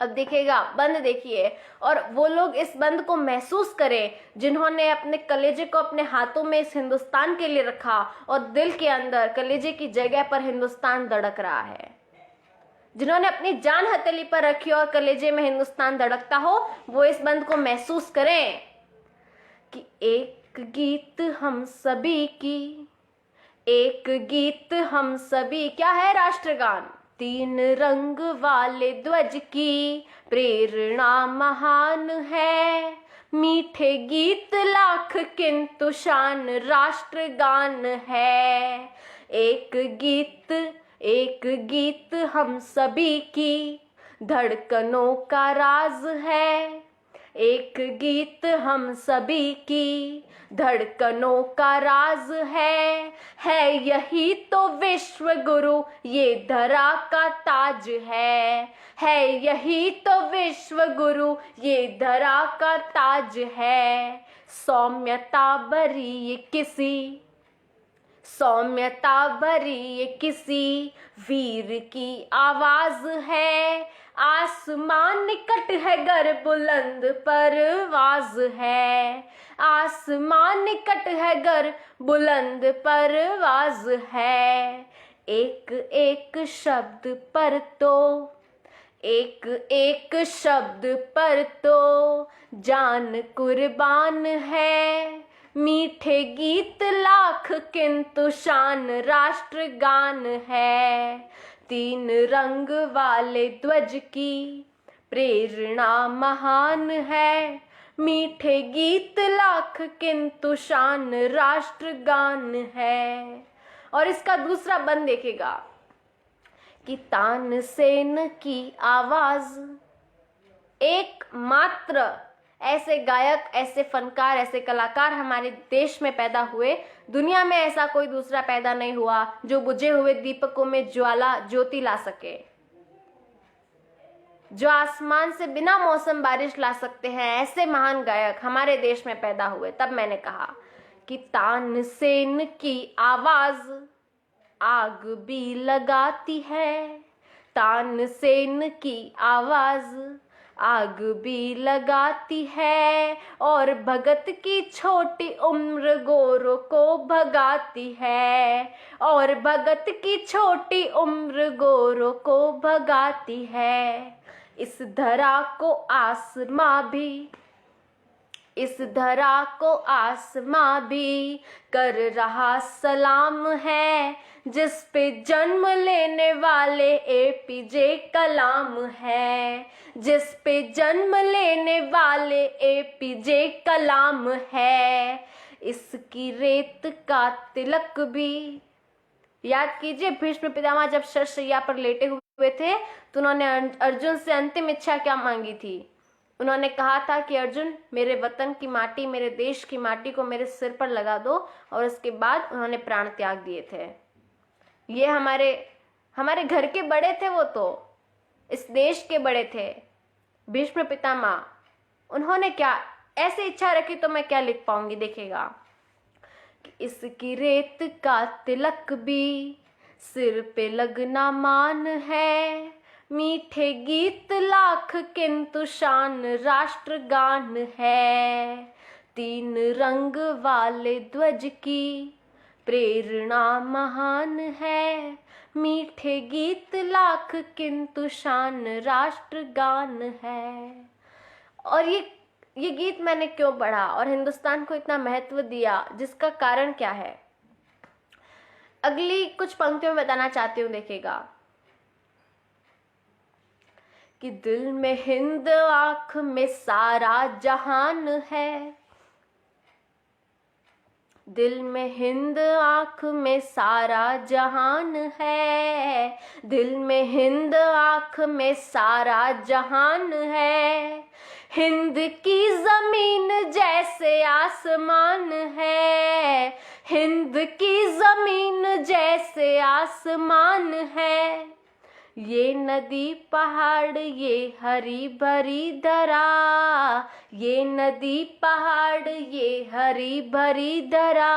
S1: अब देखिएगा, बंद देखिए, और वो लोग इस बंद को महसूस करें जिन्होंने अपने कलेजे को अपने हाथों में इस हिंदुस्तान के लिए रखा, और दिल के अंदर कलेजे की जगह पर हिंदुस्तान धड़क रहा है। जिन्होंने अपनी जान हथेली पर रखी और कलेजे में हिंदुस्तान धड़कता हो, वो इस बंद को महसूस करें कि एक गीत हम सभी की, एक गीत हम सभी, क्या है राष्ट्रगान। 3 रंग वाले ध्वज की प्रेरणा महान है। मीठे गीत लाख किंतु शान राष्ट्रगान है। एक गीत हम सभी की धड़कनों का राज है। एक गीत हम सभी की धड़कनों का राज है यही तो विश्व गुरु ये धरा का ताज है यही तो विश्व गुरु ये धरा का ताज है। सौम्यता भरी ये किसी, सौम्यता भरी ये किसी वीर की आवाज है। आसमान निकट है गर बुलंद परवाज है, आसमान निकट है गर बुलंद परवाज है। एक एक शब्द पर तो, एक एक शब्द पर तो जान कुर्बान है। मीठे गीत लाख किंतु शान राष्ट्रगान है। तीन रंग वाले ध्वज की प्रेरणा महान है। मीठे गीत लाख किंतु शान राष्ट्रगान है। और इसका दूसरा बंद देखेगा कि तानसेन की आवाज, एकमात्र ऐसे गायक, ऐसे फनकार, ऐसे कलाकार हमारे देश में पैदा हुए। दुनिया में ऐसा कोई दूसरा पैदा नहीं हुआ जो बुझे हुए दीपकों में ज्वाला ज्योति ला सके, जो आसमान से बिना मौसम बारिश ला सकते हैं। ऐसे महान गायक हमारे देश में पैदा हुए। तब मैंने कहा कि तानसेन की आवाज आग भी लगाती है, तानसेन की आवाज आग भी लगाती है। और भगत की छोटी उम्र गोरों को भगाती है, और भगत की छोटी उम्र गोरों को भगाती है। इस धरा को आसमां भी, इस धरा को आसमां भी कर रहा सलाम है। जिस पे जन्म लेने वाले एपीजे कलाम है, जिस पे जन्म लेने वाले एपीजे कलाम है। इसकी रेत का तिलक भी, याद कीजिए भीष्म पितामह जब शस्त्रशैया पर लेटे हुए थे तो उन्होंने अर्जुन से अंतिम इच्छा क्या मांगी थी? उन्होंने कहा था कि अर्जुन, मेरे वतन की माटी, मेरे देश की माटी को मेरे सिर पर लगा दो। और उसके बाद उन्होंने प्राण त्याग दिए थे। ये हमारे घर के बड़े थे, वो तो इस देश के बड़े थे, भीष्म पितामह। उन्होंने क्या ऐसी इच्छा रखी तो मैं क्या लिख पाऊंगी? देखिएगा कि इसकी रेत का तिलक भी सिर पे लगना मान है। मीठे गीत लाख किंतु शान राष्ट्रगान है। तीन रंग वाले ध्वज की प्रेरणा महान है। मीठे गीत लाख किंतु शान राष्ट्रगान है। और ये गीत मैंने क्यों पढ़ा और हिंदुस्तान को इतना महत्व दिया, जिसका कारण क्या है, अगली कुछ पंक्तियों में बताना चाहती हूँ। देखिएगा कि दिल में हिंद, आँख में सारा जहान है। दिल में हिंद, आँख में सारा जहान है। दिल में हिंद, आँख में सारा जहान है। हिंद की जमीन जैसे आसमान है। हिंद की जमीन जैसे आसमान है। ये नदी पहाड़, ये हरी भरी धरा। ये नदी पहाड़, ये हरी भरी धरा।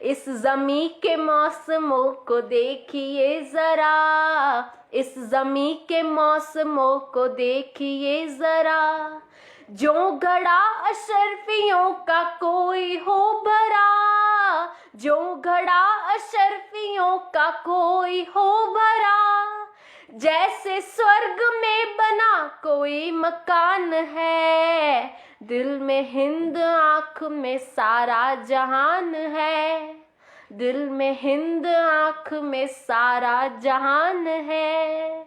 S1: इस जमी के मौसमों को देखिए जरा। इस जमी के मौसमों को देखिए जरा। जो घड़ा अशरफियों का कोई हो भरा। जो घड़ा अशरफियों का कोई हो भरा। जैसे स्वर्ग में बना कोई मकान है। दिल में हिंद, आँख में सारा जहान है। दिल में हिंद, आँख में सारा जहान है।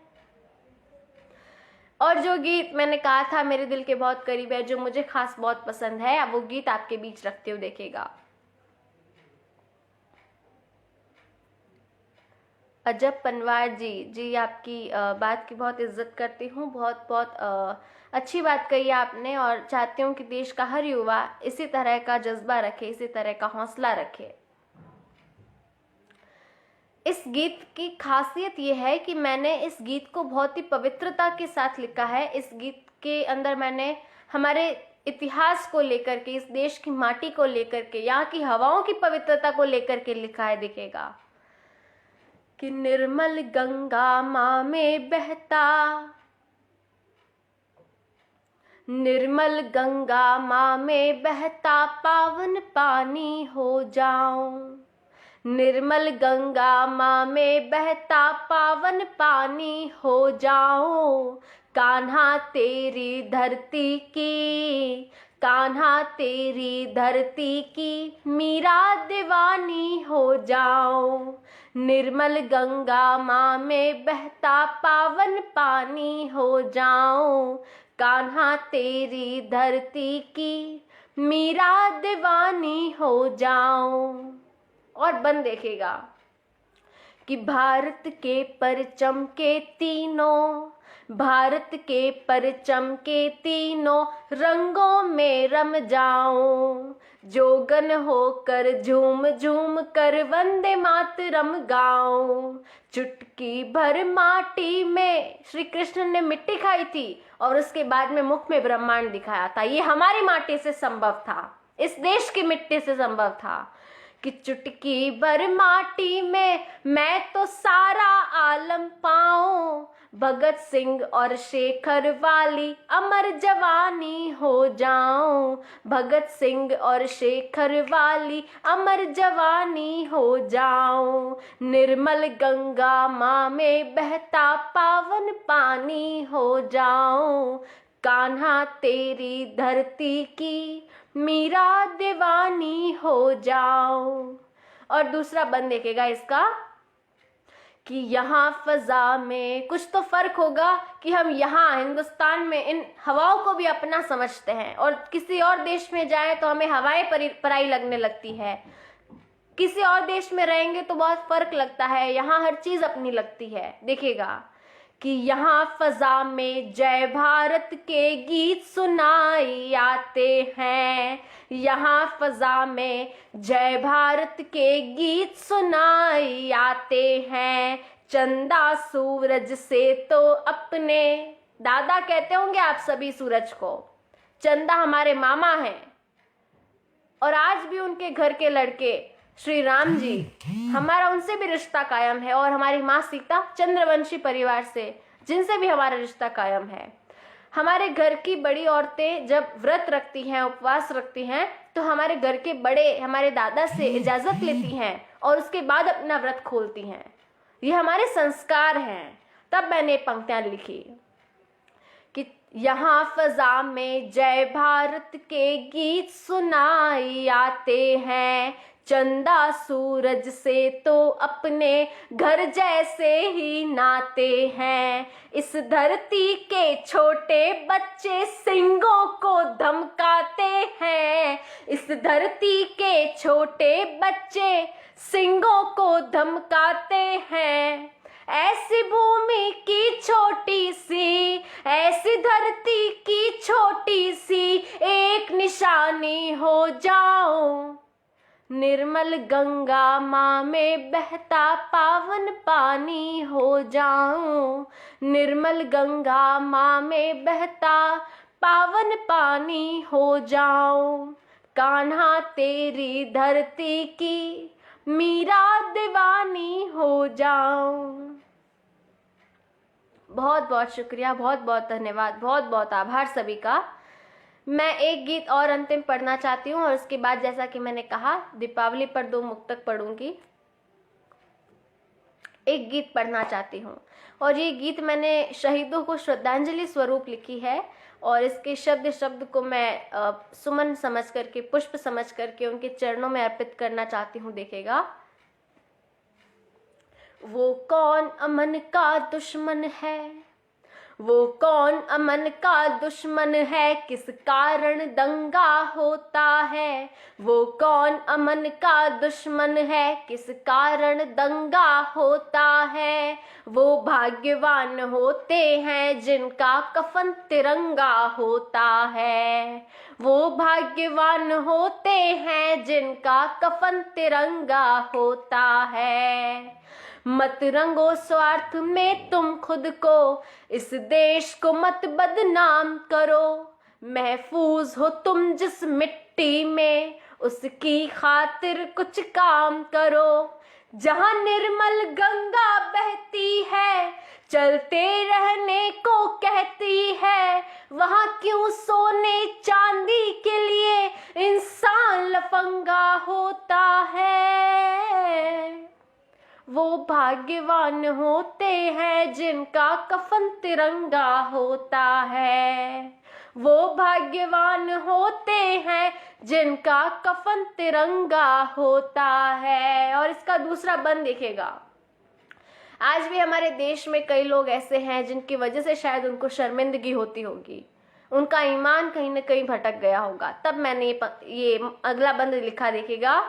S1: और जो गीत मैंने कहा था मेरे दिल के बहुत करीब है, जो मुझे खास बहुत पसंद है, अब वो गीत आपके बीच रखते हुए देखिएगा। अजब पनवार जी, आपकी बात की बहुत इज्जत करती हूँ। बहुत बहुत अच्छी बात कही आपने, और चाहती हूँ कि देश का हर युवा इसी तरह का जज्बा रखे, इसी तरह का हौसला रखे। इस गीत की खासियत ये है कि मैंने इस गीत को बहुत ही पवित्रता के साथ लिखा है। इस गीत के अंदर मैंने हमारे इतिहास को लेकर के, इस देश की माटी को लेकर के, यहाँ की हवाओं की पवित्रता को लेकर के लिखा है, दिखेगा कि निर्मल गंगा माँ में बहता, निर्मल गंगा माँ में बहता पावन पानी हो जाऊं, निर्मल गंगा माँ में बहता पावन पानी हो जाऊं, कान्हा तेरी धरती की, कान्हा तेरी धरती की मीरा दीवानी हो जाऊं, निर्मल गंगा माँ में बहता पावन पानी हो जाऊं, कान्हा तेरी धरती की मीरा दीवानी हो जाऊं। और बन देखेगा कि भारत के परचम के तीनों, भारत के परचम के तीनों रंगों में रम जाऊं, जोगन होकर झूम झूम कर वंदे मातरम गाऊं, चुटकी भर माटी में श्री कृष्ण ने मिट्टी खाई थी और उसके बाद में मुख में ब्रह्मांड दिखाया था। ये हमारी माटी से संभव था, इस देश की मिट्टी से संभव था कि चुटकी भर माटी में मैं तो सारा आलम पाऊं, भगत सिंह और शेखर वाली अमर जवानी हो जाऊं, भगत सिंह और शेखर वाली अमर जवानी हो जाऊं, निर्मल गंगा माँ में बहता पावन पानी हो जाऊं, कान्हा तेरी धरती की मीरा दीवानी हो जाऊं। और दूसरा बंद देखेगा इसका कि यहाँ फजा में कुछ तो फर्क होगा कि हम यहाँ हिंदुस्तान में इन हवाओं को भी अपना समझते हैं और किसी और देश में जाए तो हमें हवाएं पराई लगने लगती है, किसी और देश में रहेंगे तो बहुत फर्क लगता है, यहाँ हर चीज अपनी लगती है। देखिएगा कि यहाँ फजा में जय भारत के गीत सुनाई आते हैं, यहाँ फजा में जय भारत के गीत सुनाई आते हैं, चंदा सूरज से तो अपने, दादा कहते होंगे आप सभी सूरज को, चंदा हमारे मामा हैं और आज भी उनके घर के लड़के श्री राम जी, हमारा उनसे भी रिश्ता कायम है, और हमारी माँ सीता चंद्रवंशी परिवार से, जिनसे भी हमारा रिश्ता कायम है। हमारे घर की बड़ी औरतें जब व्रत रखती हैं, उपवास रखती हैं, तो हमारे घर के बड़े हमारे दादा से इजाजत लेती हैं और उसके बाद अपना व्रत खोलती हैं। ये हमारे संस्कार हैं। तब मैंने पंक्तियां लिखी कि यहाँ फजा में जय भारत के गीत सुनाई आते हैं, चंदा सूरज से तो अपने घर जैसे ही नाते हैं, इस धरती के छोटे बच्चे सिंगों को धमकाते हैं, इस धरती के छोटे बच्चे सिंगों को धमकाते हैं, ऐसी भूमि की छोटी सी, ऐसी धरती की छोटी सी एक निशानी हो जाऊं, निर्मल गंगा माँ में बहता पावन पानी हो जाऊं, निर्मल गंगा माँ में बहता पावन पानी हो जाऊं, कान्हा तेरी धरती की मीरा दीवानी हो जाऊं। बहुत बहुत शुक्रिया, बहुत बहुत धन्यवाद, बहुत बहुत आभार सभी का। मैं एक गीत और अंतिम पढ़ना चाहती हूँ और उसके बाद जैसा कि मैंने कहा दीपावली पर 2 मुक्तक पढ़ूंगी। एक गीत पढ़ना चाहती हूँ और ये गीत मैंने शहीदों को श्रद्धांजलि स्वरूप लिखी है और इसके शब्द शब्द को मैं सुमन समझ करके, पुष्प समझ करके उनके चरणों में अर्पित करना चाहती हूँ। देखेगा, वो कौन अमन का दुश्मन है, वो कौन अमन का दुश्मन है, किस कारण दंगा होता है, वो कौन अमन का दुश्मन है, किस कारण दंगा होता है, वो भाग्यवान होते हैं जिनका कफन तिरंगा होता है, वो भाग्यवान होते हैं जिनका कफन तिरंगा होता है। मत रंगो स्वार्थ में तुम खुद को, इस देश को मत बदनाम करो, महफूज हो तुम जिस मिट्टी में, उसकी खातिर कुछ काम करो। जहां निर्मल गंगा बहती है, चलते रहने को कहती है, वहां क्यों सोने चांदी के लिए इंसान लफंगा होता है। वो भाग्यवान होते हैं जिनका कफन तिरंगा होता है। वो भाग्यवान होते हैं जिनका कफन तिरंगा होता है। और इसका दूसरा बंद देखेगा, आज भी हमारे देश में कई लोग ऐसे हैं जिनकी वजह से शायद उनको शर्मिंदगी होती होगी, उनका ईमान कहीं ना कहीं भटक गया होगा। तब मैंने ये अगला बंद लिखा, देखिएगा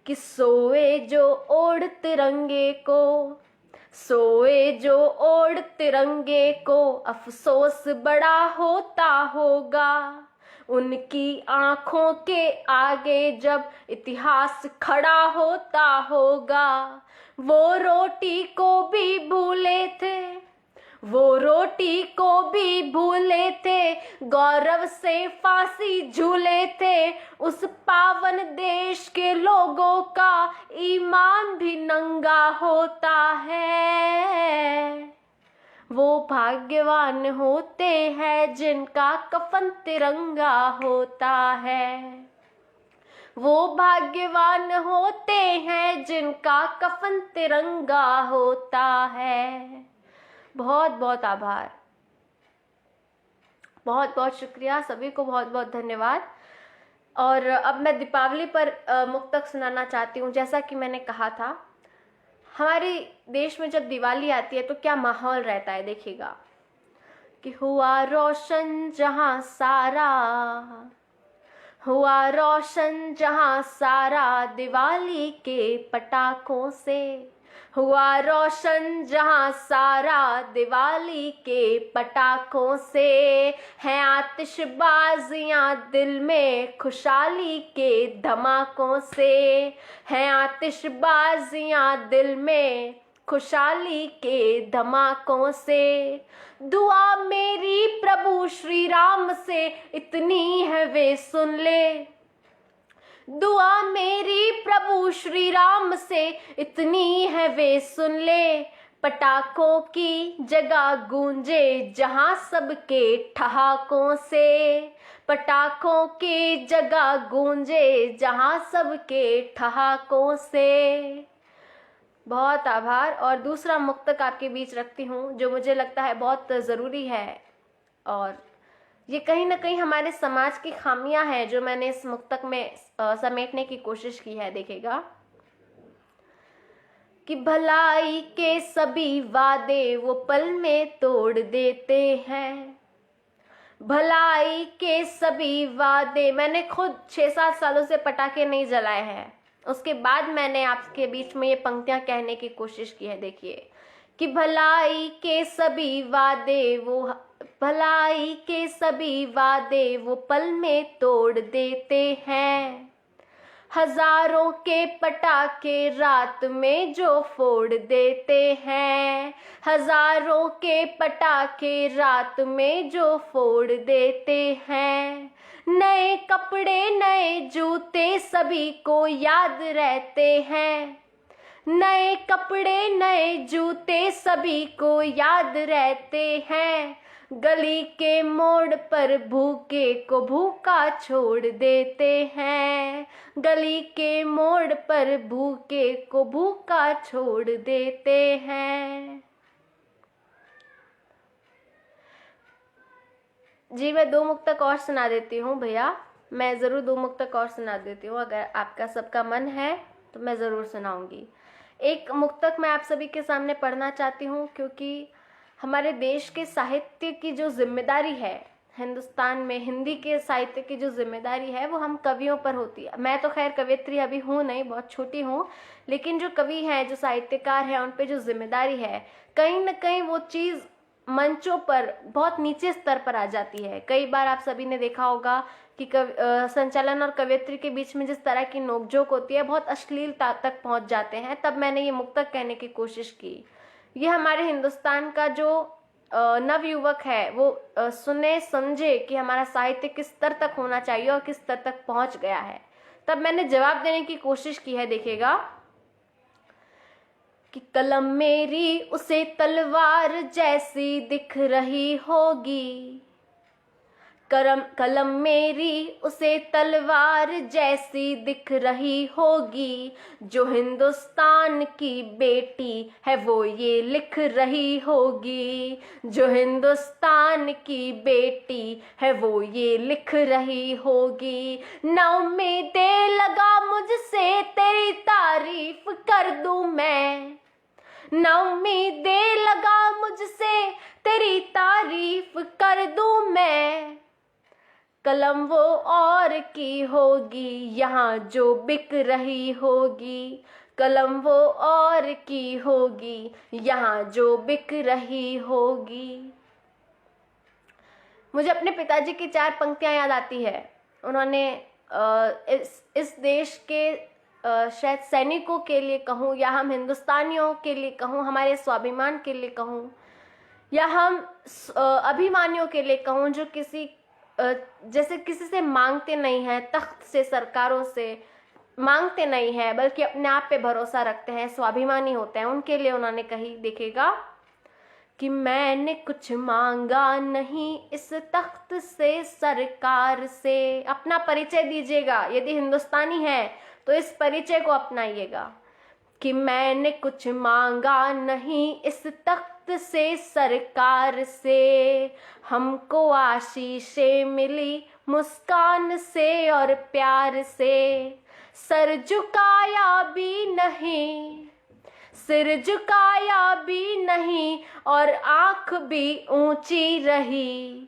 S1: कि सोए जो ओढ़ तिरंगे को, सोए जो ओढ़ तिरंगे को, अफसोस बड़ा होता होगा। उनकी आंखों के आगे जब इतिहास खड़ा होता होगा। वो रोटी को भी भूले थे, वो रोटी को भी भूले थे, गौरव से फांसी झूले थे। उस पावन देश के लोगों का ईमान भी नंगा होता है। वो भाग्यवान होते हैं जिनका कफन तिरंगा होता है। वो भाग्यवान होते हैं जिनका कफन तिरंगा होता है। बहुत बहुत आभार, बहुत बहुत शुक्रिया, सभी को बहुत बहुत धन्यवाद। और अब मैं दीपावली पर मुक्तक सुनाना चाहती हूँ। जैसा कि मैंने कहा था, हमारे देश में जब दिवाली आती है तो क्या माहौल रहता है, देखिएगा कि हुआ रोशन जहां सारा, हुआ रोशन जहां सारा, दिवाली के पटाखों से। हुआ रोशन जहां सारा, दिवाली के पटाखों से। हैं आतिशबाजियां दिल में खुशहाली के धमाकों से। हैं आतिशबाजियां दिल में खुशहाली के धमाकों से। दुआ मेरी प्रभु श्री राम से इतनी है वे सुन ले। दुआ मेरी प्रभु श्री राम से इतनी है वे सुन ले। पटाखों की जगह गूंजे जहां सबके ठहाकों से। पटाखों की जगह गूंजे जहां सबके ठहाकों से। बहुत आभार। और दूसरा मुक्तक आपके बीच रखती हूँ जो मुझे लगता है बहुत ज़रूरी है, और ये कहीं ना कहीं हमारे समाज की खामियां हैं जो मैंने इस मुक्तक में समेटने की कोशिश की है। देखेगा कि भलाई के सभी वादे वो पल में तोड़ देते हैं। भलाई के सभी वादे, मैंने खुद 6-7 सालों से पटाखे नहीं जलाए हैं, उसके बाद मैंने आपके बीच में ये पंक्तियां कहने की कोशिश की है। देखिए कि भलाई के सभी वादे वो, भलाई के सभी वादे वो पल में तोड़ देते हैं। हजारों के पटाखे रात में जो फोड़ देते हैं। हजारों के पटाखे रात में जो फोड़ देते हैं। नए कपड़े नए जूते सभी को याद रहते हैं। नए कपड़े नए जूते सभी को याद रहते हैं। गली के मोड़ पर भूखे को भूखा छोड़ देते हैं। गली के मोड़ पर भूखे को भूखा छोड़ देते हैं। जी मैं 2 मुक्तक और सुना देती हूँ भैया, मैं ज़रूर 2 मुक्तक और सुना देती हूँ, अगर आपका सबका मन है तो मैं ज़रूर सुनाऊंगी। एक मुक्तक मैं आप सभी के सामने पढ़ना चाहती हूँ, क्योंकि हमारे देश के साहित्य की जो जिम्मेदारी है, हिंदुस्तान में हिंदी के साहित्य की जो जिम्मेदारी है वो हम कवियों पर होती है। मैं तो खैर कवियत्री अभी हूँ नहीं, बहुत छोटी हूँ, लेकिन जो कवि हैं, जो साहित्यकार हैं, उन पे जो जिम्मेदारी है, कहीं ना कहीं वो चीज़ मंचों पर बहुत नीचे स्तर पर आ जाती है। कई बार आप सभी ने देखा होगा कि संचालन और कवियत्री के बीच में जिस तरह की नोकझोंक होती है, बहुत अश्लीलता तक पहुंच जाते हैं। तब मैंने ये मुक्तक कहने की कोशिश की। ये हमारे हिंदुस्तान का जो नवयुवक है वो सुने समझे कि हमारा साहित्य किस स्तर तक होना चाहिए और किस स्तर तक पहुंच गया है। तब मैंने जवाब देने की कोशिश की है। देखिएगा कि कलम मेरी उसे तलवार जैसी दिख रही होगी, कलम मेरी उसे तलवार जैसी दिख रही होगी, जो हिंदुस्तान की बेटी है वो ये लिख रही होगी, जो हिंदुस्तान की बेटी है वो ये लिख रही होगी। ना उम्मीदें लगा मुझसे तेरी तारीफ कर दूं मैं, ना उम्मीदें लगा मुझसे तेरी तारीफ कर दूं मैं, कलम वो और की होगी यहाँ जो बिक रही होगी, कलम वो और की होगी यहाँ जो बिक रही होगी। मुझे अपने पिताजी की 4 पंक्तियां याद आती है। उन्होंने इस देश के शायद सैनिकों के लिए कहूँ या हम हिंदुस्तानियों के लिए कहूँ, हमारे स्वाभिमान के लिए कहूँ या हम अभिमानियों के लिए कहूँ, जो जैसे किसी से मांगते नहीं हैं, तख्त से सरकारों से मांगते नहीं हैं, बल्कि अपने आप पे भरोसा रखते हैं, स्वाभिमानी होते हैं, उनके लिए उन्होंने कही। देखिएगा कि मैंने कुछ मांगा नहीं इस तख्त से सरकार से। अपना परिचय दीजिएगा, यदि हिंदुस्तानी है तो इस परिचय को अपनाइएगा कि मैंने कुछ मांगा नहीं इस तख्त से सरकार से, हमको आशीषें मिली मुस्कान से और प्यार से, सर झुकाया भी नहीं, सिर झुकाया भी नहीं और आंख भी ऊंची रही,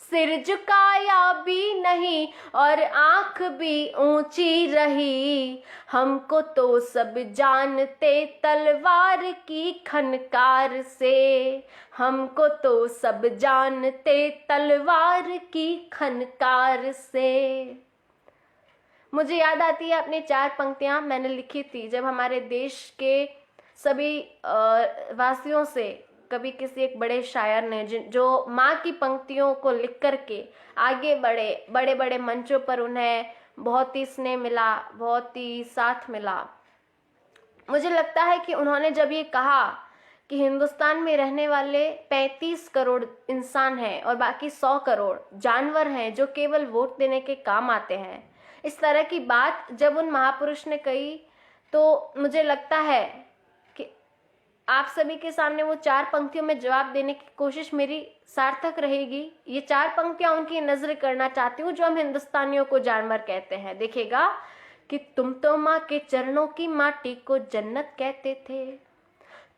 S1: सिर झुकाया भी नहीं और आंख भी ऊंची रही, हमको तो सब जानते तलवार की खनकार से, हमको तो सब जानते तलवार की खनकार से। मुझे याद आती है अपनी 4 पंक्तियां मैंने लिखी थी जब हमारे देश के सभी वासियों से कभी किसी एक बड़े शायर ने जो माँ की पंक्तियों को लिख करके आगे बढ़े, बड़े बड़े मंचों पर उन्हें बहुत ही स्नेह मिला, बहुत ही साथ मिला। मुझे लगता है कि उन्होंने जब ये कहा कि हिंदुस्तान में रहने वाले 35 करोड़ इंसान हैं और बाकी 100 करोड़ जानवर हैं जो केवल वोट देने के काम आते हैं, इस तरह की बात जब उन महापुरुष ने कही तो मुझे लगता है कि आप सभी के सामने वो 4 पंक्तियों में जवाब देने की कोशिश मेरी सार्थक रहेगी। ये 4 पंक्तियां उनकी नजर करना चाहती हूँ जो हम हिंदुस्तानियों को जानवर कहते हैं। देखिएगा कि तुम तो माँ के चरणों की माटी को जन्नत कहते थे,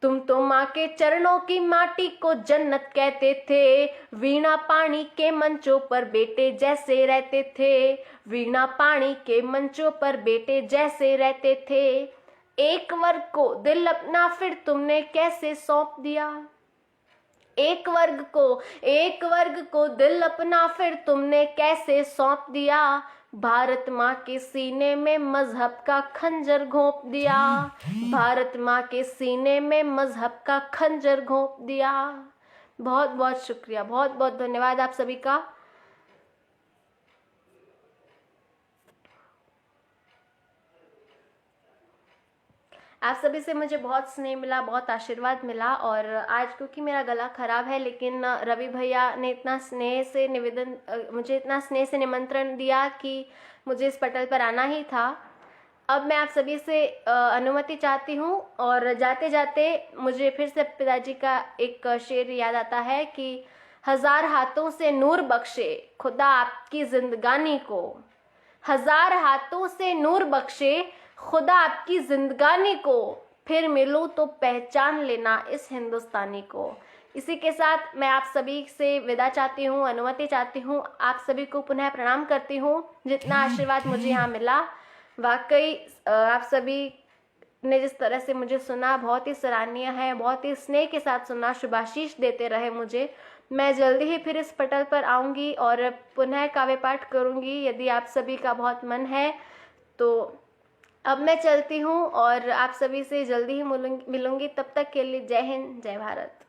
S1: तुम तो माँ के चरणों की माटी को जन्नत कहते थे, वीणा पानी के मंचों पर बेटे जैसे रहते थे, वीणा पानी के मंचों पर बेटे जैसे रहते थे, एक वर्ग को दिल अपना फिर तुमने कैसे सौंप दिया, एक वर्ग को दिल अपना फिर तुमने कैसे सौंप दिया, भारत माँ के सीने में मजहब का खंजर घोंप दिया, भारत माँ के सीने में मजहब का खंजर घोंप दिया। बहुत बहुत शुक्रिया, बहुत बहुत धन्यवाद आप सभी का। आप सभी से मुझे बहुत स्नेह मिला, बहुत आशीर्वाद मिला। और आज क्योंकि मेरा गला खराब है, लेकिन रवि भैया ने इतना स्नेह से मुझे इतना स्नेह से निमंत्रण दिया कि मुझे इस पटल पर आना ही था। अब मैं आप सभी से अनुमति चाहती हूँ और जाते जाते मुझे फिर से पिताजी का एक शेर याद आता है कि 1000 हाथों से नूर बख्शे खुदा आपकी जिंदगानी को, 1000 हाथों से नूर बख्शे खुदा आपकी जिंदगानी को, फिर मिलूं तो पहचान लेना इस हिंदुस्तानी को। इसी के साथ मैं आप सभी से विदा चाहती हूँ, अनुमति चाहती हूँ। आप सभी को पुनः प्रणाम करती हूँ। जितना आशीर्वाद मुझे यहाँ मिला, वाकई आप सभी ने जिस तरह से मुझे सुना बहुत ही सराहनीय है, बहुत ही स्नेह के साथ सुना, शुभाशीष देते रहे मुझे। मैं जल्दी ही फिर इस पटल पर आऊँगी और पुनः काव्य पाठ करूँगी यदि आप सभी का बहुत मन है तो। अब मैं चलती हूँ और आप सभी से जल्दी ही मिलूंगी। तब तक के लिए जय हिंद, जय भारत।